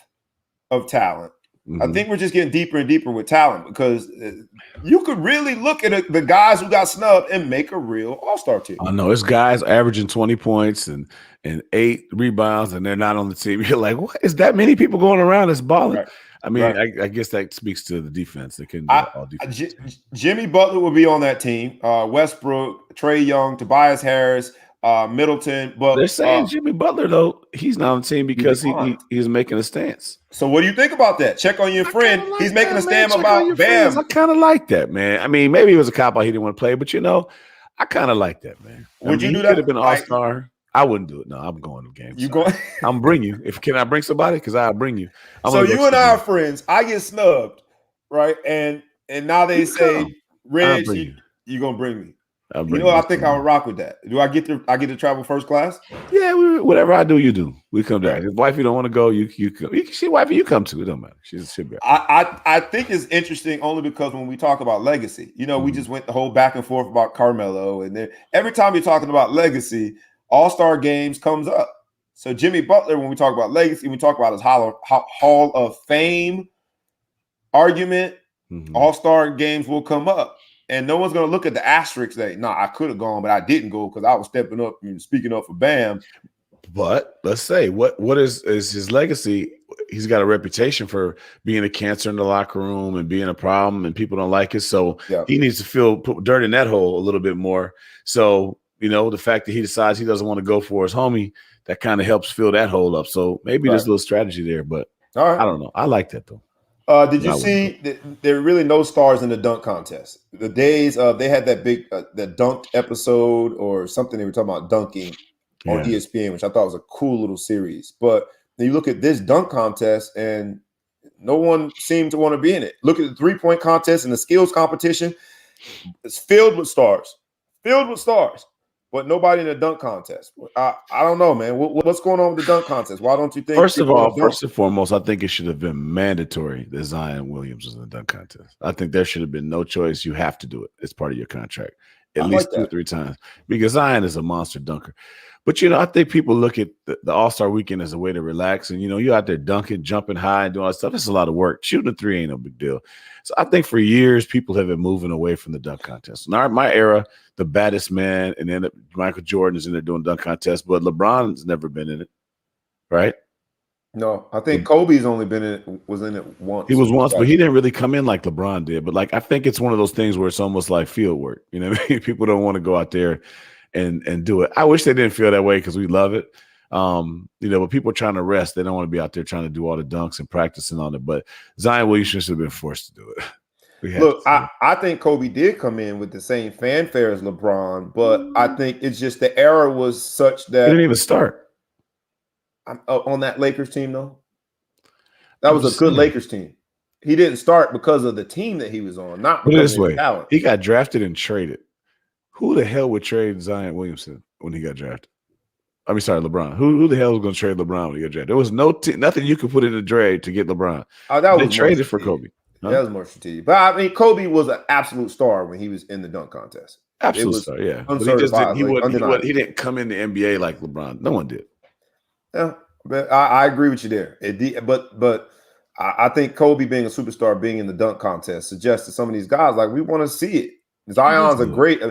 of talent, I think we're just getting deeper and deeper with talent because you could really look at the guys who got snubbed and make a real all-star team. I know it's guys averaging 20 points and 8 rebounds, and they're not on the team. You're like, what is that many people going around that's balling? Right. I mean, right. I guess that speaks to the defense. They couldn't do all defense. Jimmy Butler will be on that team. Westbrook, Trae Young, Tobias Harris, Middleton. But they're saying Jimmy Butler, though, he's not on the team because he's making a stance. So what do you think about that? Check on your friend. Like he's making a stand about Bam. I kind of like that, man. I mean, maybe it was a cop out. He didn't want to play, but I kind of like that, man. Would you do that? Could have been all-star. I wouldn't do it. No, I'm going to the game. You going? I'm bring you. Can I bring somebody? Because I'll bring you. So you and I are friends. I get snubbed, right? And now they say, Reg, you gonna bring me. I think I would rock with that. Do I get to travel first class? Yeah, whatever I do, you do. We come down. If wifey don't want to go, you come. See wifey, you come too. It don't matter. She'll be. I think it's interesting only because when we talk about legacy, we just went the whole back and forth about Carmelo, and then every time you're talking about legacy, All-Star games comes up. So Jimmy Butler, when we talk about legacy, we talk about his Hall of Fame argument. All-Star games will come up. And no one's going to look at the asterisk that, I could have gone, but I didn't go because I was stepping up and speaking up for Bam. But let's say, what is his legacy? He's got a reputation for being a cancer in the locker room and being a problem, and people don't like it. So he needs to put dirt in that hole a little bit more. So, the fact that he decides he doesn't want to go for his homie, that kind of helps fill that hole up. So maybe there's a little strategy there, but I don't know. I like that, though. Did you see that there are really no stars in the dunk contest? The days they had that big that dunked episode or something they were talking about dunking on ESPN, which I thought was a cool little series. But then you look at this dunk contest and no one seemed to want to be in it. Look at the 3-point contest and the skills competition. It's filled with stars, but nobody in the dunk contest. I don't know, man. What's going on with the dunk contest? Why don't you think? First and foremost, I think it should have been mandatory that Zion Williams was in the dunk contest. I think there should have been no choice. You have to do it. It's part of your contract at least 2 or 3 times because Zion is a monster dunker. But, I think people look at the All-Star weekend as a way to relax. And, you're out there dunking, jumping high and doing all that stuff. That's a lot of work. Shooting a 3 ain't no big deal. So I think for years, people have been moving away from the dunk contest. In my era, the baddest man, and then Michael Jordan is in there doing dunk contests, but LeBron's never been in it, right? No, I think Kobe's only was in it once. He was once, but he didn't really come in like LeBron did. But, I think it's one of those things where it's almost like field work. People don't want to go out there and do it. I wish they didn't feel that way because we love it. But people are trying to rest. They don't want to be out there trying to do all the dunks and practicing on it. But Zion Williams should have been forced to do it. Look, I think Kobe did come in with the same fanfare as LeBron, but I think it's just the era was such that he didn't even start on that Lakers team, though. That was a good Lakers team. He didn't start because of the team that he was on, not because of his talent. He got drafted and traded. Who the hell would trade Zion Williamson when he got drafted? LeBron. Who the hell was going to trade LeBron when he got drafted? There was nothing you could put in the trade to get LeBron. They traded for Kobe. Huh? That was more strategic. But Kobe was an absolute star when he was in the dunk contest. Absolute star, yeah. But he didn't come in the NBA like LeBron. No one did. Yeah, but I agree with you there. But I think Kobe being a superstar, being in the dunk contest, suggests to some of these guys, we want to see it. Zion's a great.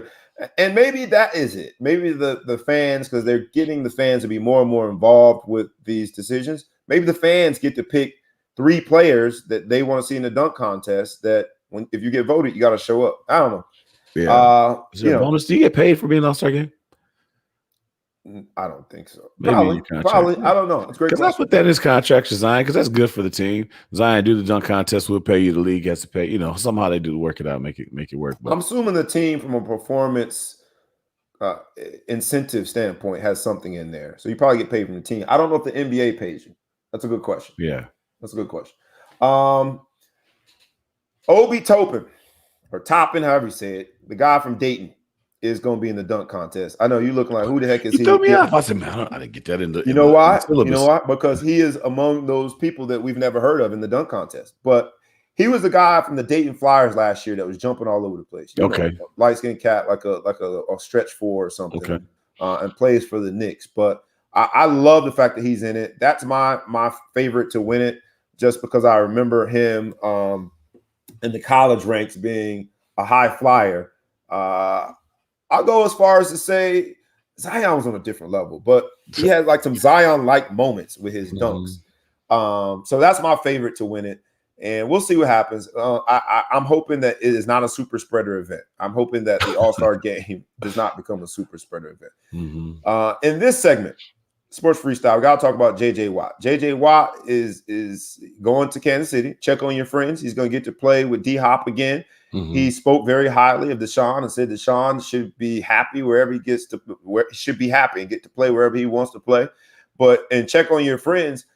And maybe that is it. Maybe the fans, because they're getting the fans to be more and more involved with these decisions. Maybe the fans get to pick 3 players that they want to see in the dunk contest that if you get voted, you got to show up. I don't know. Yeah. Is there a bonus? Do you get paid for being an All-Star game? I don't think so. Probably. I don't know. It's great. Because I put that in his contract to Zion because that's good for the team. Zion do the dunk contest, we'll pay you. The league has to pay. Somehow they do to work it out, make it work. But I'm assuming the team from a performance incentive standpoint has something in there, so you probably get paid from the team. I don't know if the NBA pays you. That's a good question. Yeah, that's a good question. Obi Toppin, or Toppin, however you say it, the guy from Dayton, is going to be in the dunk contest. I know you looking like, who the heck is you he? Threw me off. I said, man, I didn't get that in the. You know why? You know why? Because he is among those people that we've never heard of in the dunk contest. But he was the guy from the Dayton Flyers last year that was jumping all over the place. Okay, light skinned cat, like a stretch four or something. Okay, and plays for the Knicks. But I love the fact that he's in it. That's my favorite to win it, just because I remember him in the college ranks being a high flyer. I'll go as far as to say Zion was on a different level, but he had like some Zion-like moments with his dunks. So that's my favorite to win it. And we'll see what happens. I'm hoping that it is not a super spreader event. I'm hoping that the All-Star game does not become a super spreader event. In this segment, Sports Freestyle, we got to talk about J.J. Watt. J.J. Watt is going to Kansas City. Check on your friends. He's going to get to play with D-Hop again. He spoke very highly of Deshaun and said Deshaun should be happy wherever he gets to, where he should be happy and get to play wherever he wants to play. And check on your friends.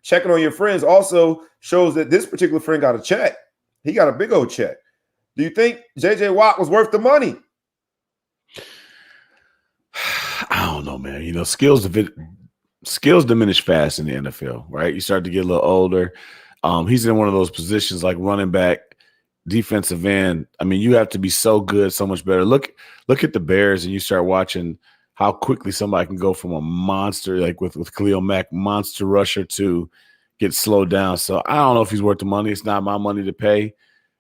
Checking on your friends also shows that this particular friend got a check. He got a big old check. Do you think J.J. Watt was worth the money? I don't know, man. You know, skills diminish fast in the NFL, right? You start to get a little older. He's in one of those positions like running back, defensive end. I mean, you have to be so good, so much better. Look at the Bears, and you start watching how quickly somebody can go from a monster, like with Khalil Mack, monster rusher, to get slowed down. So I don't know if he's worth the money. It's not my money to pay.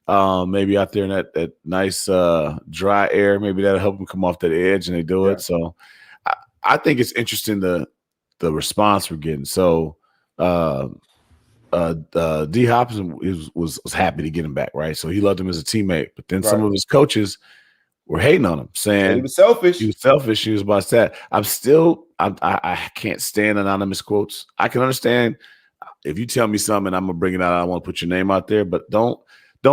Maybe out there in that nice dry air, maybe that'll help him come off that edge, and they do it. So I think it's interesting the response we're getting. So D Hop was happy to get him back, right? So he loved him as a teammate. But then some of his coaches were hating on him, saying he was selfish. He was about that. I can't stand anonymous quotes. I can understand if you tell me something, I'm gonna bring it out. I don't want to put your name out there, but don't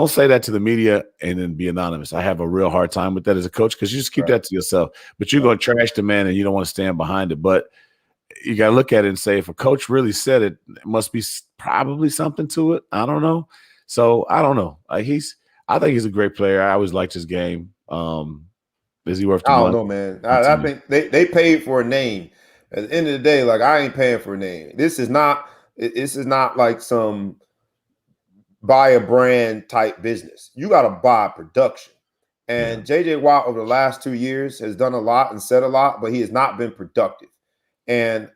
say that to the media and then be anonymous. I have a real hard time with that as a coach, because you just keep that to yourself. But you're gonna trash the man and you don't want to stand behind it. But you got to look at it and say, if a coach really said it, it must be probably something to it. I don't know. So I don't know. I think he's a great player. I always liked his game. Is he worth the money? I don't know, man. I think they paid for a name. At the end of the day, like, I ain't paying for a name. This is not like some buy a brand type business. You got to buy production. And J.J. Watt over the last 2 years has done a lot and said a lot, but he has not been productive. And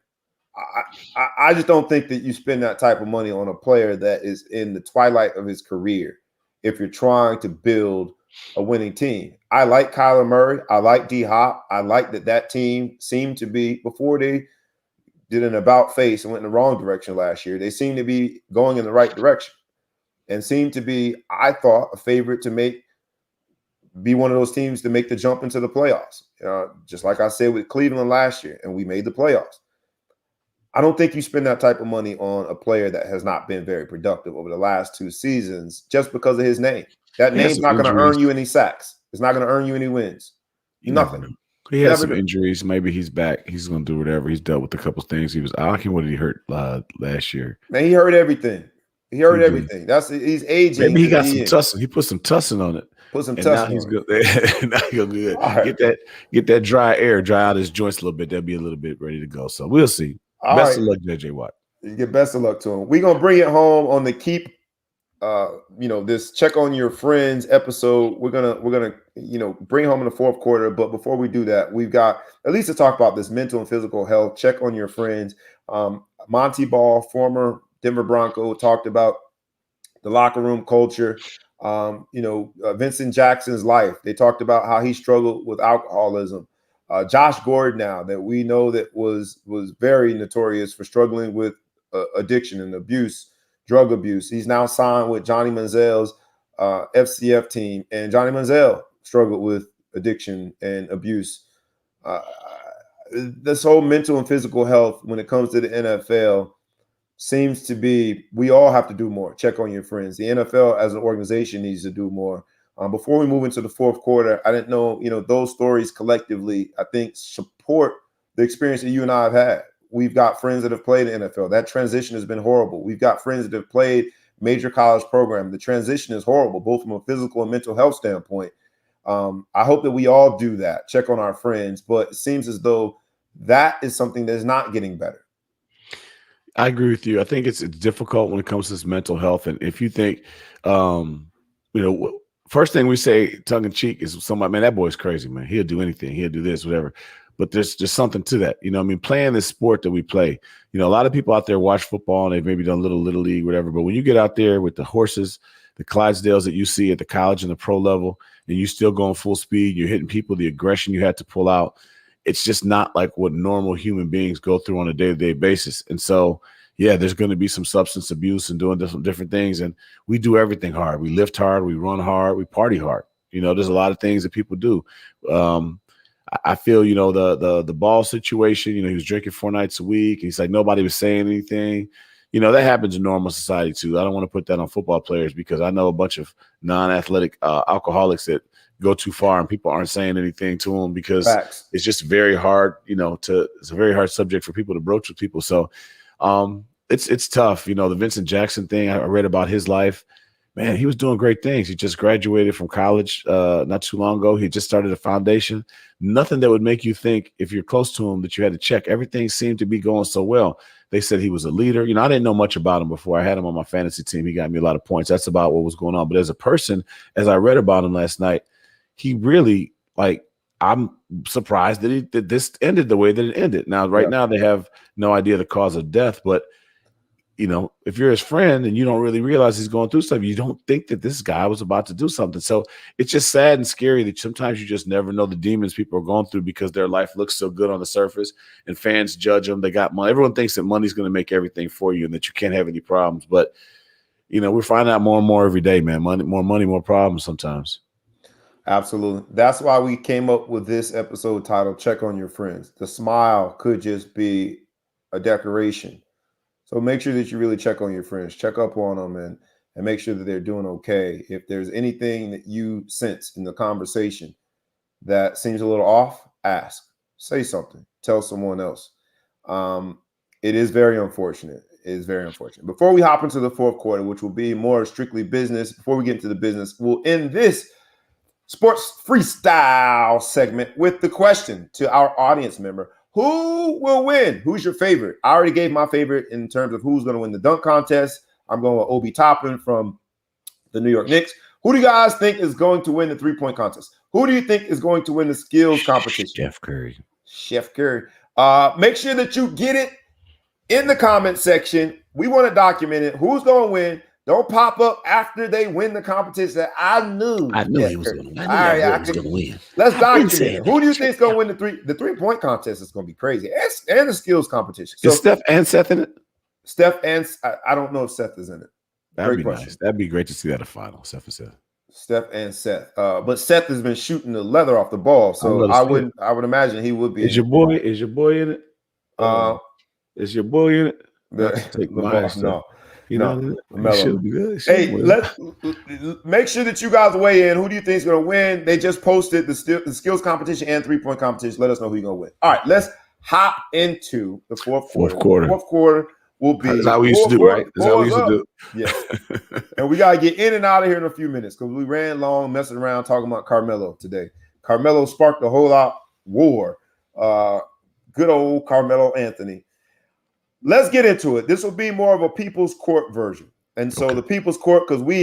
I just don't think that you spend that type of money on a player that is in the twilight of his career if you're trying to build a winning team. I like Kyler Murray. I like D-Hop. I like that team seemed to be, before they did an about face and went in the wrong direction last year, they seemed to be going in the right direction and seemed to be, I thought, a favorite to be one of those teams to make the jump into the playoffs. Just like I said with Cleveland last year, and we made the playoffs. I don't think you spend that type of money on a player that has not been very productive over the last 2 seasons just because of his name. That name's not going to earn you any sacks. It's not going to earn you any wins. Nothing. He has some injuries. Maybe he's back. He's going to do whatever. He's dealt with a couple things. I can't. What did he hurt last year? Man, he hurt everything. Everything. He's aging. Maybe he got some tussin. He put some tussin on it. Put some tussin. Now he's good. Now he'll be good. Right. Get that dry out his joints a little bit. They'll be a little bit ready to go. So we'll see. Best of luck, J.J. Watt. You get best of luck to him. We're gonna bring it home on the keep. This check on your friends episode. We're gonna bring home in the fourth quarter. But before we do that, we've got at least to talk about this mental and physical health. Check on your friends. Monty Ball, former Denver Bronco, talked about the locker room culture. Vincent Jackson's life. They talked about how he struggled with alcoholism. Josh Gordon, now that we know that was very notorious for struggling with addiction and abuse, drug abuse. He's now signed with Johnny Manziel's FCF team, and Johnny Manziel struggled with addiction and abuse. This whole mental and physical health when it comes to the NFL seems to be, we all have to do more. Check on your friends. The NFL as an organization needs to do more. Before we move into the fourth quarter, I didn't know, those stories collectively, I think, support the experience that you and I have had. We've got friends that have played in the NFL. That transition has been horrible. We've got friends that have played major college program. The transition is horrible, both from a physical and mental health standpoint. I hope that we all do that, check on our friends, but it seems as though that is something that is not getting better. I agree with you. I think it's difficult when it comes to this mental health. And if you think, first thing we say tongue in cheek is somebody, man, that boy's crazy, man. He'll do anything. He'll do this, whatever. But there's just something to that. Playing this sport that we play, a lot of people out there watch football and they've maybe done little league, whatever. But when you get out there with the horses, the Clydesdales that you see at the college and the pro level, and you still going full speed, you're hitting people, the aggression you had to pull out, it's just not like what normal human beings go through on a day-to-day basis. And so, yeah, there's going to be some substance abuse and doing different things. And we do everything hard. We lift hard, we run hard, we party hard. There's a lot of things that people do. I feel, the Ball situation, he was drinking 4 nights a week. He's like, nobody was saying anything. That happens in normal society too. I don't want to put that on football players because I know a bunch of non-athletic alcoholics that go too far and people aren't saying anything to them because Facts. It's just very hard, it's a very hard subject for people to broach with people. So it's tough. The Vincent Jackson thing, I read about his life. Man, he was doing great things. He just graduated from college not too long ago. He just started a foundation. Nothing that would make you think if you're close to him that you had to check. Everything seemed to be going so well. They said he was a leader. I didn't know much about him before. I had him on my fantasy team. He got me a lot of points. That's about what was going on. But as a person, as I read about him last night, he really, I'm surprised that this ended the way that it ended. Now, now they have no idea the cause of death, but if you're his friend and you don't really realize he's going through stuff, you don't think that this guy was about to do something. So it's just sad and scary that sometimes you just never know the demons people are going through because their life looks so good on the surface and fans judge them. They got money. Everyone thinks that money's going to make everything for you and that you can't have any problems. But, we're finding out more and more every day, man. More money, more problems sometimes. Absolutely. That's why we came up with this episode titled Check on Your Friends. The smile could just be a decoration. So make sure that you really check on your friends, check up on them and make sure that they're doing okay. If there's anything that you sense in the conversation that seems a little off, ask, say something, tell someone else. It is very unfortunate. It is very unfortunate. Before we hop into the fourth quarter, which will be more strictly business, before we get into the business, we'll end this sports freestyle segment with the question to our audience member. Who will win? Who's your favorite? I already gave my favorite in terms of who's going to win the dunk contest. I'm going with Obi Toppin from the New York Knicks. Who do you guys think is going to win the 3-point contest? Who do you think is going to win the skills competition? Chef Curry. Make sure that you get it in the comment section. We want to document it. Who's going to win? Don't pop up after they win the competition. I knew he was going to win. I was going to win. Let's document it. Who do you think is going to win the 3-point contest? Is going to be crazy. And the skills competition. So, is Steph and Seth in it? Steph and I don't know if Seth is in it. That'd be nice. That'd be great to see that at a final. Steph and Seth. But Seth has been shooting the leather off the ball, so I would imagine he would be. Is your boy in it? Is your boy in it? Take no. Lamelo. Hey, let's make sure that you guys weigh in. Who do you think is going to win? They just posted the skills competition and 3-point competition. Let us know who you're going to win. All right, let's hop into the fourth quarter. Fourth quarter will be. That's how we used to do, right? That's how we used to do. Yeah. And we got to get in and out of here in a few minutes because we ran long messing around talking about Carmelo today. Carmelo sparked a whole lot war. Good old Carmelo Anthony. Let's get into it. This will be more of a people's court version. And so the people's court, because we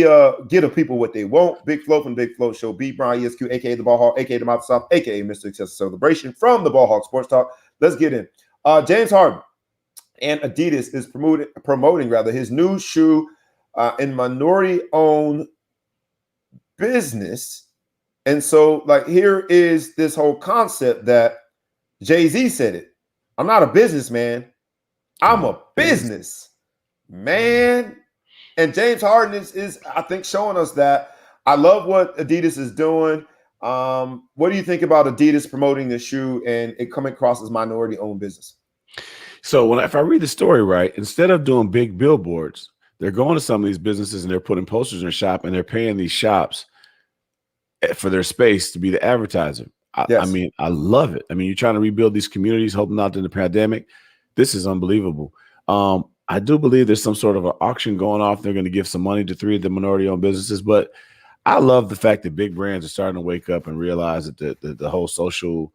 get the people what they want. Big Flo from Big Flo Show, B. Brian ESQ, a.k.a. the Ball Hawk, a.k.a. the Mouth South, a.k.a. Mr. Excessive Celebration from the Ball Hawk Sports Talk. Let's get in. James Harden and Adidas is promoting his new shoe in minority-owned business. And so, here is this whole concept that Jay-Z said it. I'm not a businessman. I'm a business man. And James Harden is I think, showing us that. I love what Adidas is doing. What do you think about Adidas promoting the shoe and it coming across as minority-owned business? So if I read the story right, instead of doing big billboards, they're going to some of these businesses and they're putting posters in their shop and they're paying these shops for their space to be the advertiser. I mean, I love it. I mean, you're trying to rebuild these communities, hoping out in the pandemic. This is unbelievable. I do believe there's some sort of an auction going off. They're going to give some money to 3 of the minority-owned businesses, but I love the fact that big brands are starting to wake up and realize that the whole social,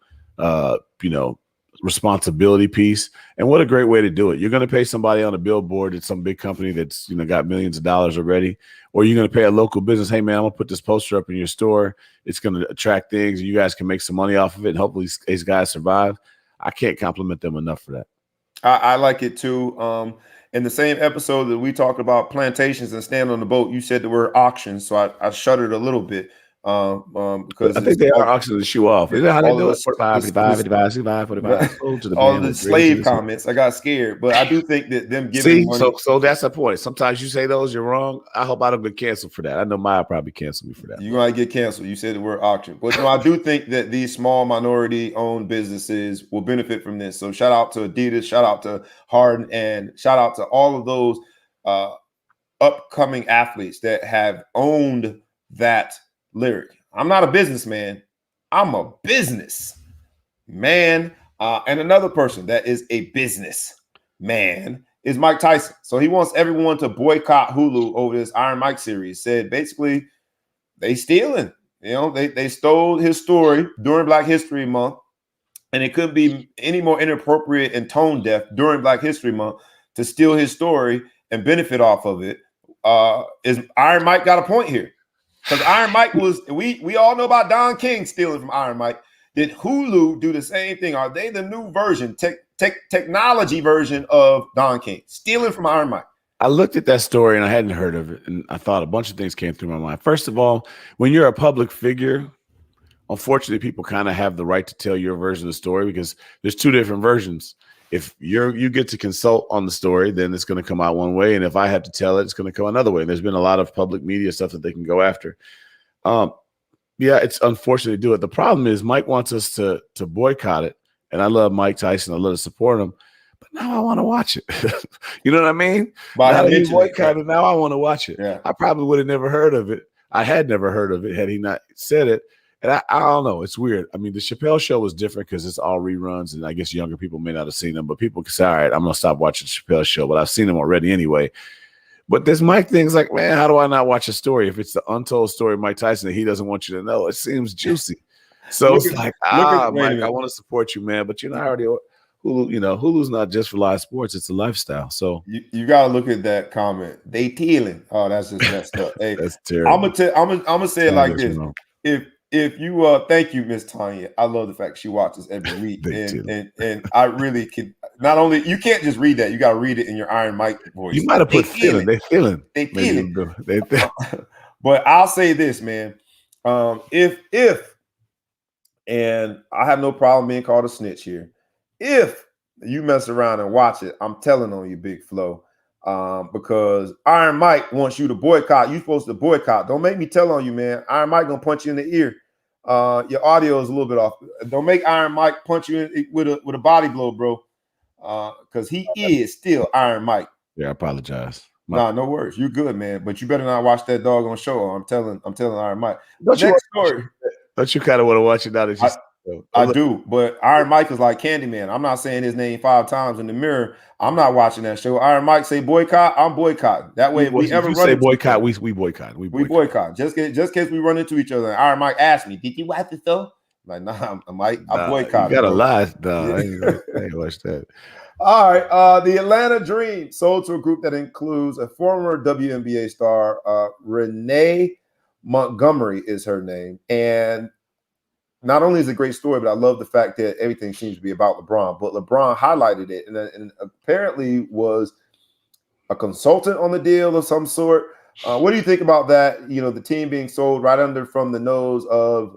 responsibility piece. And what a great way to do it. You're going to pay somebody on a billboard at some big company that's, got millions of dollars already, or you're going to pay a local business. Hey man, I'm going to put this poster up in your store. It's going to attract things. You guys can make some money off of it. And hopefully these guys survive. I can't compliment them enough for that. I like it too. In the same episode that we talked about plantations and stand on the boat, you said the word auction. So I shuddered a little bit. Because I think they are auctioning the shoe off. Is that how they do it? 45, 45, 45. All the slave comments, I got scared, but I do think that them giving money. So that's the point. Sometimes you say those, you're wrong. I hope I don't get canceled for that. I know Maya probably canceled me for that. You might get canceled. You said the word auction, but I do think that these small minority-owned businesses will benefit from this. So shout out to Adidas, shout out to Harden, and shout out to all of those upcoming athletes that have owned that lyric. I'm not a businessman. I'm a business man. And another person that is a business man is Mike Tyson. So he wants everyone to boycott Hulu over this Iron Mike series. Said basically they stealing. They stole his story during Black History Month, and it couldn't be any more inappropriate and tone deaf during Black History Month to steal his story and benefit off of it. Is Iron Mike got a point here? Because Iron Mike was, we all know about Don King stealing from Iron Mike. Did Hulu do the same thing? Are they the new version, technology version of Don King, stealing from Iron Mike? I looked at that story and I hadn't heard of it. And I thought a bunch of things came through my mind. First of all, when you're a public figure, unfortunately, people kind of have the right to tell your version of the story because there's two different versions. If you get to consult on the story, then it's going to come out one way. And if I have to tell it, it's going to come another way. And there's been a lot of public media stuff that they can go after. Yeah, it's unfortunate to do it. The problem is Mike wants us to boycott it. And I love Mike Tyson. I love to support him. But now I want to watch it. You know what I mean? Now that he boycotted, now I want to watch it. Yeah. I probably would have never heard of it. I had never heard of it had he not said it. And I don't know. It's weird. I mean, the Chappelle Show was different because it's all reruns, and I guess younger people may not have seen them. But people can say, all right, I'm going to stop watching the Chappelle Show. But I've seen them already anyway. But this Mike thing's like, man, how do I not watch a story if it's the untold story of Mike Tyson that he doesn't want you to know? It seems juicy. So it's like, Mike, I want to support you, man. But I already Hulu, Hulu's not just for live sports. It's a lifestyle. So you got to look at that comment. They tealing. Oh, that's just messed up. Hey, that's terrible. I'm gonna say it like this. If you thank you, Miss Tanya. I love the fact she watches every week, and I really can. Not only you can't just read that, you got to read it in your Iron Mike voice. You might have put feeling. They feeling. They feeling. But I'll say this, man. If and I have no problem being called a snitch here. If you mess around and watch it, I'm telling on you, Big Flo. Because Iron Mike wants you to boycott. You're supposed to boycott. Don't make me tell on you, man. Iron Mike gonna punch you in the ear. Your audio is a little bit off. Don't make Iron Mike punch you in with a body blow, bro. Because he is still Iron Mike. Yeah, I apologize. Nah, no worries. You're good, man. But you better not watch that doggone show. I'm telling Iron Mike. Don't you kind of want to watch it now that I do, but Iron Mike is like Candyman. I'm not saying his name 5 times in the mirror. I'm not watching that show. Iron Mike say boycott, I'm boycotting. That way, if we ever run say boycott, we boycott. We boycott. Just in case we run into each other. And Iron Mike asked me, "Did you watch the show?" I'm like, nah, Mike, I boycott. You got a lie, dog. I ain't watch that. All right, the Atlanta Dream sold to a group that includes a former WNBA star, Renee Montgomery is her name, and not only is it a great story, but I love the fact that everything seems to be about LeBron. But LeBron highlighted it and apparently was a consultant on the deal of some sort. What do you think about that? The team being sold right under from the nose of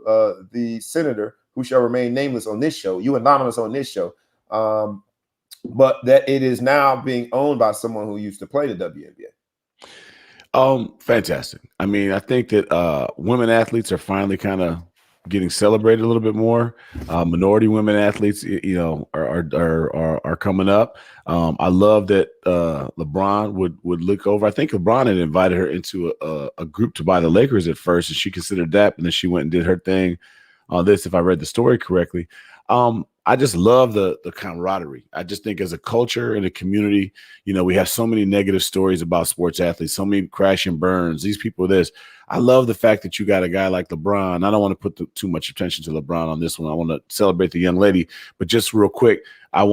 the senator who shall remain nameless on this show. You anonymous on this show. But that it is now being owned by someone who used to play the WNBA. Fantastic. I mean, I think that women athletes are finally kind of getting celebrated a little bit more. Minority women athletes, are coming up. I love that LeBron would look over. I think LeBron had invited her into a group to buy the Lakers at first, and she considered that, and then she went and did her thing on this, if I read the story correctly. I just love the camaraderie. I just think as a culture and a community, we have so many negative stories about sports athletes, so many crash and burns, these people, this. I love the fact that you got a guy like LeBron. I don't want to put too much attention to LeBron on this one. I want to celebrate the young lady, but just real quick, I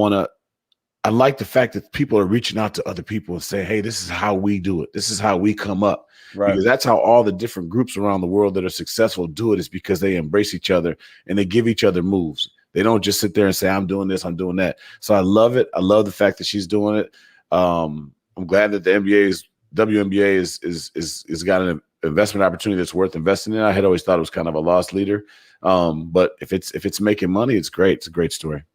like the fact that people are reaching out to other people and saying, hey, this is how we do it. This is how we come up. Right. Because that's how all the different groups around the world that are successful do it, is because they embrace each other and they give each other moves. They don't just sit there and say, I'm doing this, I'm doing that. So I love it. I love the fact that she's doing it. I'm glad that the WNBA is got an investment opportunity that's worth investing in. I had always thought it was kind of a lost leader. But if it's making money, it's great. It's a great story.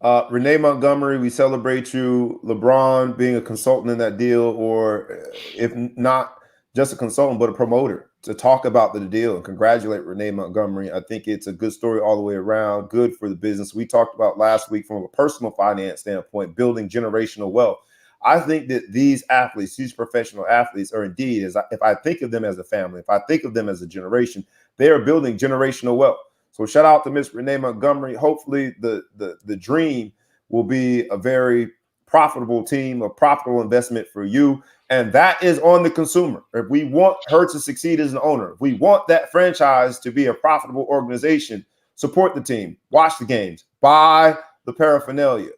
Renee Montgomery, we celebrate you. LeBron being a consultant in that deal, or if not just a consultant, but a promoter to talk about the deal and congratulate Renee Montgomery. I think it's a good story all the way around, good for the business. We talked about last week from a personal finance standpoint, building generational wealth. I think that these athletes, these professional athletes are indeed, if I think of them as a family, if I think of them as a generation, they are building generational wealth. So shout out to Miss Renee Montgomery. Hopefully the dream will be a very profitable team, a profitable investment for you. And that is on the consumer. If we want her to succeed as an owner, if we want that franchise to be a profitable organization, support the team, watch the games, buy the paraphernalia.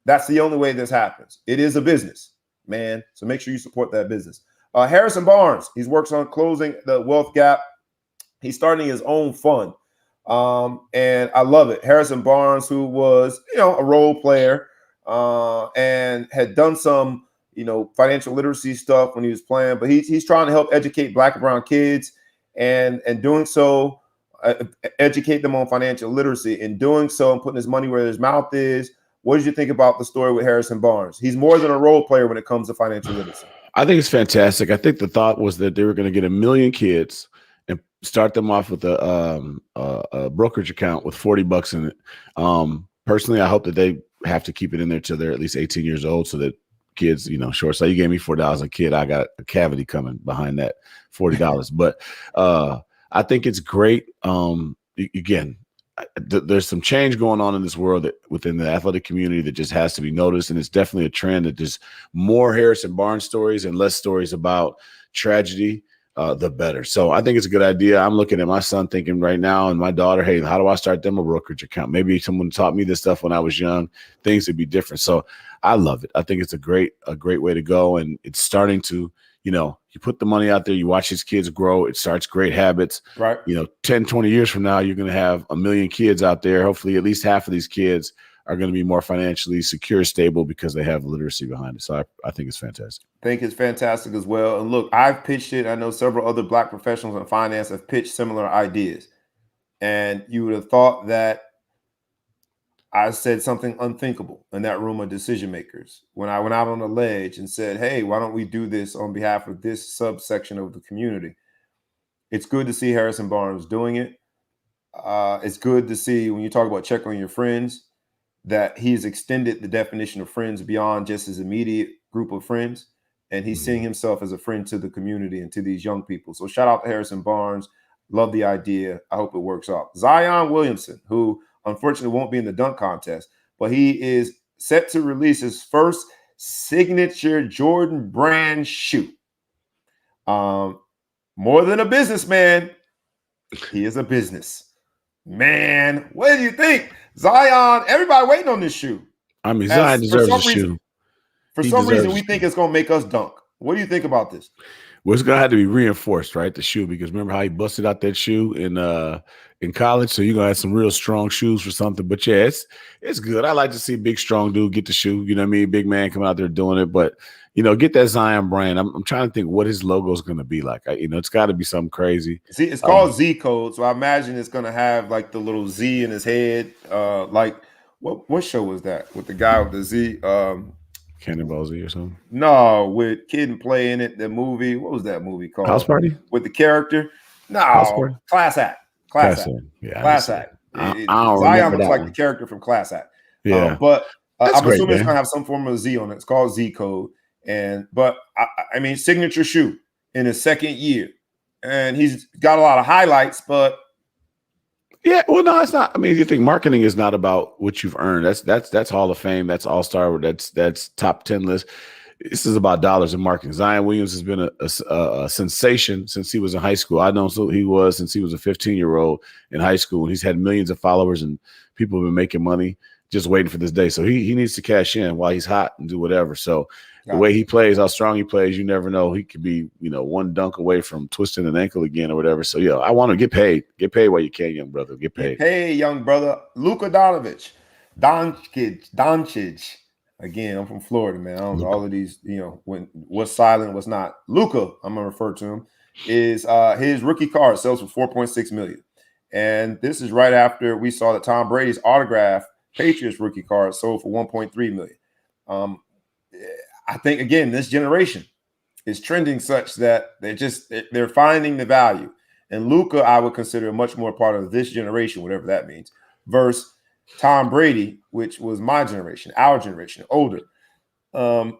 That's the only way this happens. It is a business, man. So make sure you support that business. Harrison Barnes, he works on closing the wealth gap. He's starting his own fund. And I love it. Harrison Barnes, who was, a role player and had done some, financial literacy stuff when he was playing, but he's trying to help educate Black and brown kids and doing so, educate them on financial literacy, and doing so and putting his money where his mouth is. What did you think about the story with Harrison Barnes? He's more than a role player when it comes to financial literacy. I think it's fantastic. I think the thought was that they were going to get 1 million kids and start them off with a brokerage account with $40 in it. Personally, I hope that they have to keep it in there till they're at least 18 years old, so that kids, short. So you gave me $4 a kid, I got a cavity coming behind that $40. But I think it's great. Again, there's some change going on in this world within the athletic community that just has to be noticed, and it's definitely a trend that there's more Harrison Barnes stories and less stories about tragedy. The better. So I think it's a good idea. I'm looking at my son thinking right now, and my daughter, hey, how do I start them a brokerage account? Maybe someone taught me this stuff when I was young. Things would be different. So I love it. I think it's a great way to go. And it's starting to, you put the money out there, you watch these kids grow, it starts great habits. Right. 10, 20 years from now, you're going to have 1 million kids out there. Hopefully at least half of these kids are going to be more financially secure, stable, because they have literacy behind it. So I think it's fantastic. I think it's fantastic as well. And look, I've pitched it. I know several other Black professionals in finance have pitched similar ideas. And you would have thought that I said something unthinkable in that room of decision makers when I went out on a ledge and said, hey, why don't we do this on behalf of this subsection of the community? It's good to see Harrison Barnes doing it. It's good to see, when you talk about check on your friends, that he's extended the definition of friends beyond just his immediate group of friends. And he's seeing himself as a friend to the community and to these young people. So shout out to Harrison Barnes. Love the idea. I hope it works out. Zion Williamson, who unfortunately won't be in the dunk contest, but he is set to release his first signature Jordan brand shoe. More than a businessman, he is a business man. What do you think? Zion, everybody waiting on this shoe. I mean, Zion deserves a shoe. For some reason, we think it's going to make us dunk. What do you think about this? Well, it's going to have to be reinforced, right? The shoe, because remember how he busted out that shoe in college? So you're going to have some real strong shoes for something. But yeah, it's good. I like to see a big, strong dude get the shoe. You know what I mean? Big man coming out there doing it. But, get that Zion brand. I'm trying to think what his logo is going to be like. It's got to be something crazy. See, it's called Z Code. So I imagine it's going to have like the little Z in his head. Like what show was that with the guy with the Z? Cannonball Z or something? No, with Kid and Play in it. The movie. What was that movie called? House Party? With the character? No, Class Act. Class Act. Yeah, Class Act. Zion looks like the character from Class Act. Yeah, but I'm assuming it's gonna have some form of Z on it. It's called Z Code, but I mean, signature shoe in his second year, and he's got a lot of highlights, but Yeah, well, no, it's not. I mean, you think marketing is not about what you've earned. That's Hall of Fame. That's All Star. That's top 10 list. This is about dollars in marketing. Zion Williams has been a sensation since he was in high school. I know he was since he was a 15-year-old in high school, and he's had millions of followers, and people have been making money just waiting for this day. So he needs to cash in while he's hot and do whatever. So the way he plays, how strong he plays, you never know. He could be, one dunk away from twisting an ankle again or whatever. So, I want to get paid. Get paid while you can, young brother. Get paid. Hey, young brother. Luka Doncic. Again, I'm from Florida, man. I don't know all of these, what's silent, what's not. Luka, I'm going to refer to him, is his rookie card sells for $4.6 million. And this is right after we saw that Tom Brady's autograph Patriots rookie card sold for $1.3 million. I think, again, this generation is trending such that they're finding the value. And Luka, I would consider much more part of this generation, whatever that means, versus Tom Brady, which was my generation, our generation, older. I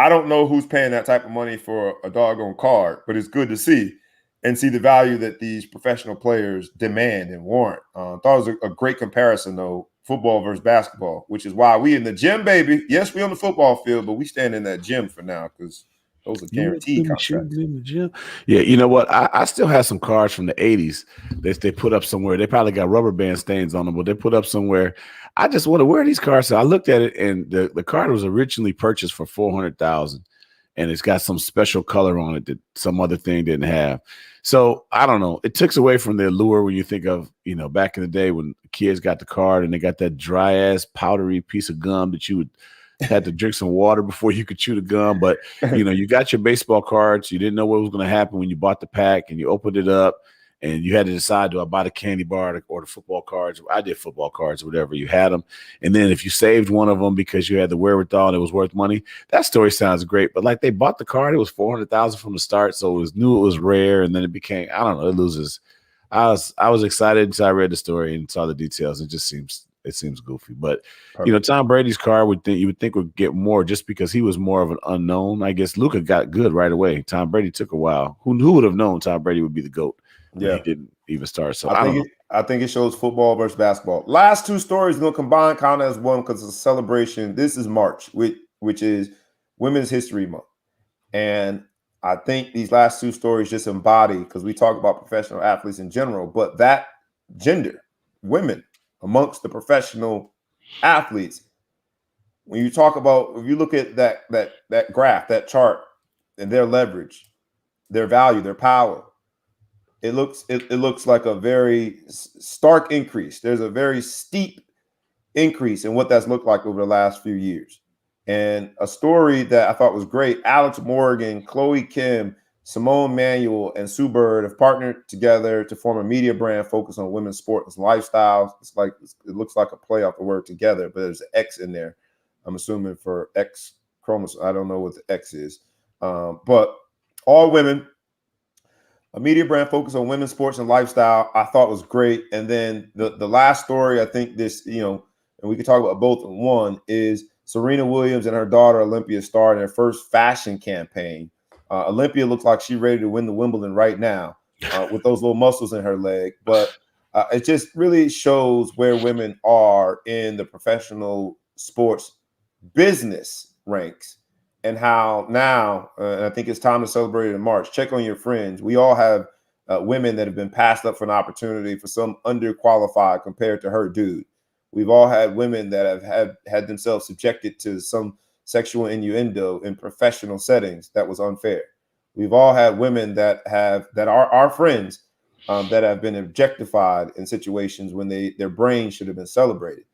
don't know who's paying that type of money for a doggone card, but it's good to see the value that these professional players demand and warrant. Thought it was a great comparison, though, football versus basketball, which is why we in the gym, baby. Yes, we on the football field, but we stand in that gym for now because those are guaranteed contracts. In the gym. Yeah, you know what? I still have some cards from the 80s that they put up somewhere. They probably got rubber band stains on them, but they put up somewhere. I just wonder where these cards are. I looked at it, and the card was originally purchased for $400,000, and it's got some special color on it that some other thing didn't have. So I don't know. It takes away from the allure when you think of, back in the day when kids got the card and they got that dry ass powdery piece of gum that you had to drink some water before you could chew the gum. But, you got your baseball cards. You didn't know what was going to happen when you bought the pack, and you opened it up and you had to decide, do I buy the candy bar or the football cards? I did football cards or whatever. You had them. And then if you saved one of them because you had the wherewithal and it was worth money, that story sounds great. But like they bought the card, it was $400,000 from the start. So it was rare. And then it became, I don't know, it loses. I was excited until I read the story and saw the details. It seems goofy. But, Tom Brady's card you would think would get more just because he was more of an unknown. I guess Luka got good right away. Tom Brady took a while. Who would have known Tom Brady would be the GOAT? Yeah, he didn't even start. So I think it shows football versus basketball. Last two stories going to combine kind of as one because it's a celebration. This is March, which is Women's History Month. And I think these last two stories just embody, because we talk about professional athletes in general, but that gender, women amongst the professional athletes, when you talk about, if you look at that graph, that chart, and their leverage, their value, their power, it looks like a very stark increase. There's a very steep increase in what that's looked like over the last few years. And a story that I thought was great, Alex Morgan, Chloe Kim, Simone Manuel, and Sue Bird have partnered together to form a media brand focused on women's sports and lifestyles. It looks like a play off the word together, but there's an X in there. I'm assuming for X chromosome. I don't know what the X is. But all women, a media brand focused on women's sports and lifestyle, I thought was great. And then the last story, I think this, and we could talk about both in one, is Serena Williams and her daughter Olympia started their first fashion campaign. Olympia looks like she's ready to win the Wimbledon right now with those little muscles in her leg. But it just really shows where women are in the professional sports business ranks. And how now, and I think it's time to celebrate it in March. Check on your friends. We all have women that have been passed up for an opportunity for some underqualified compared to her dude. We've all had women that have had themselves subjected to some sexual innuendo in professional settings that was unfair. We've all had women that are our friends that have been objectified in situations when their brains should have been celebrated.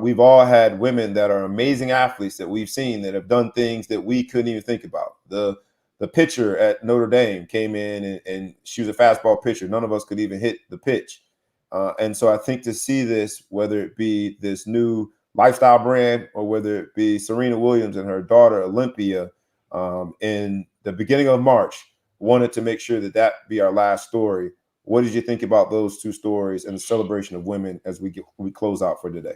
We've all had women that are amazing athletes that we've seen that have done things that we couldn't even think about. The pitcher at Notre Dame came in and she was a fastball pitcher. None of us could even hit the pitch. And so I think to see this, whether it be this new lifestyle brand or whether it be Serena Williams and her daughter Olympia in the beginning of March, wanted to make sure that be our last story What did you think about those two stories and the celebration of women as we close out for today?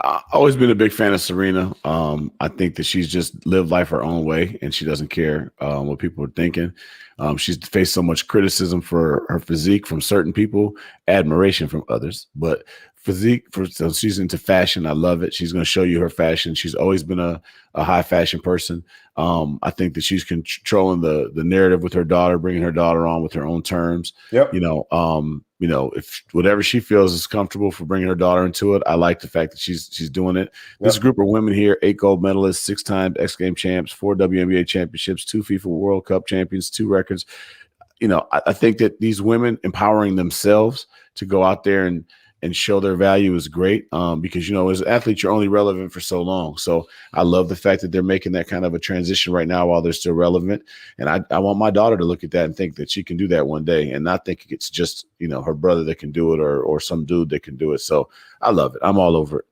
I've always been a big fan of Serena. I think that she's just lived life her own way, and she doesn't care what people are thinking. She's faced so much criticism for her physique from certain people, admiration from others. But so she's into fashion. I love it. She's going to show you her fashion. She's always been a high fashion person. I think that she's controlling the narrative with her daughter, bringing her daughter on with her own terms. Yep. If whatever she feels is comfortable for bringing her daughter into it, I like the fact that she's doing it. This group of women here, 8 gold medalists, 6 times X Game champs, 4 WNBA championships, 2 FIFA World Cup champions, 2 records. I think that these women empowering themselves to go out there and show their value is great, because, as athletes, you're only relevant for so long. So I love the fact that they're making that kind of a transition right now while they're still relevant. And I want my daughter to look at that and think that she can do that one day and not think it's just, her brother that can do it or some dude that can do it. So I love it. I'm all over it.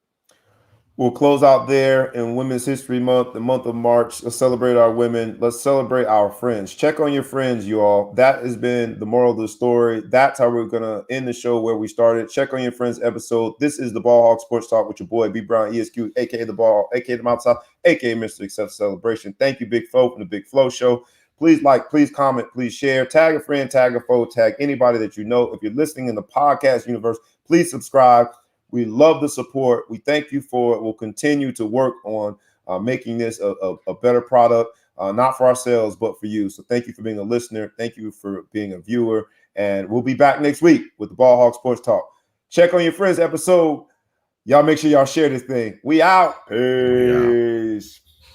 We'll close out there in Women's History Month, the month of March. Let's celebrate our women. Let's celebrate our friends. Check on your friends, you all. That has been the moral of the story. That's how we're going to end the show where we started. Check on your friends episode. This is the Ball Hawk Sports Talk with your boy, B. Brown, ESQ, a.k.a. The Ball, a.k.a. The Mount South, a.k.a. Mr. Accept Celebration. Thank you, Big Flo, from the Big Flo Show. Please like, please comment, please share. Tag a friend, tag a foe, tag anybody that you know. If you're listening in the podcast universe, please subscribe. We love the support. We thank you for it. We'll continue to work on making this a better product, not for ourselves, but for you. So thank you for being a listener. Thank you for being a viewer. And we'll be back next week with the Ball Hawk Sports Talk. Check on your friends episode. Y'all make sure y'all share this thing. We out. Peace.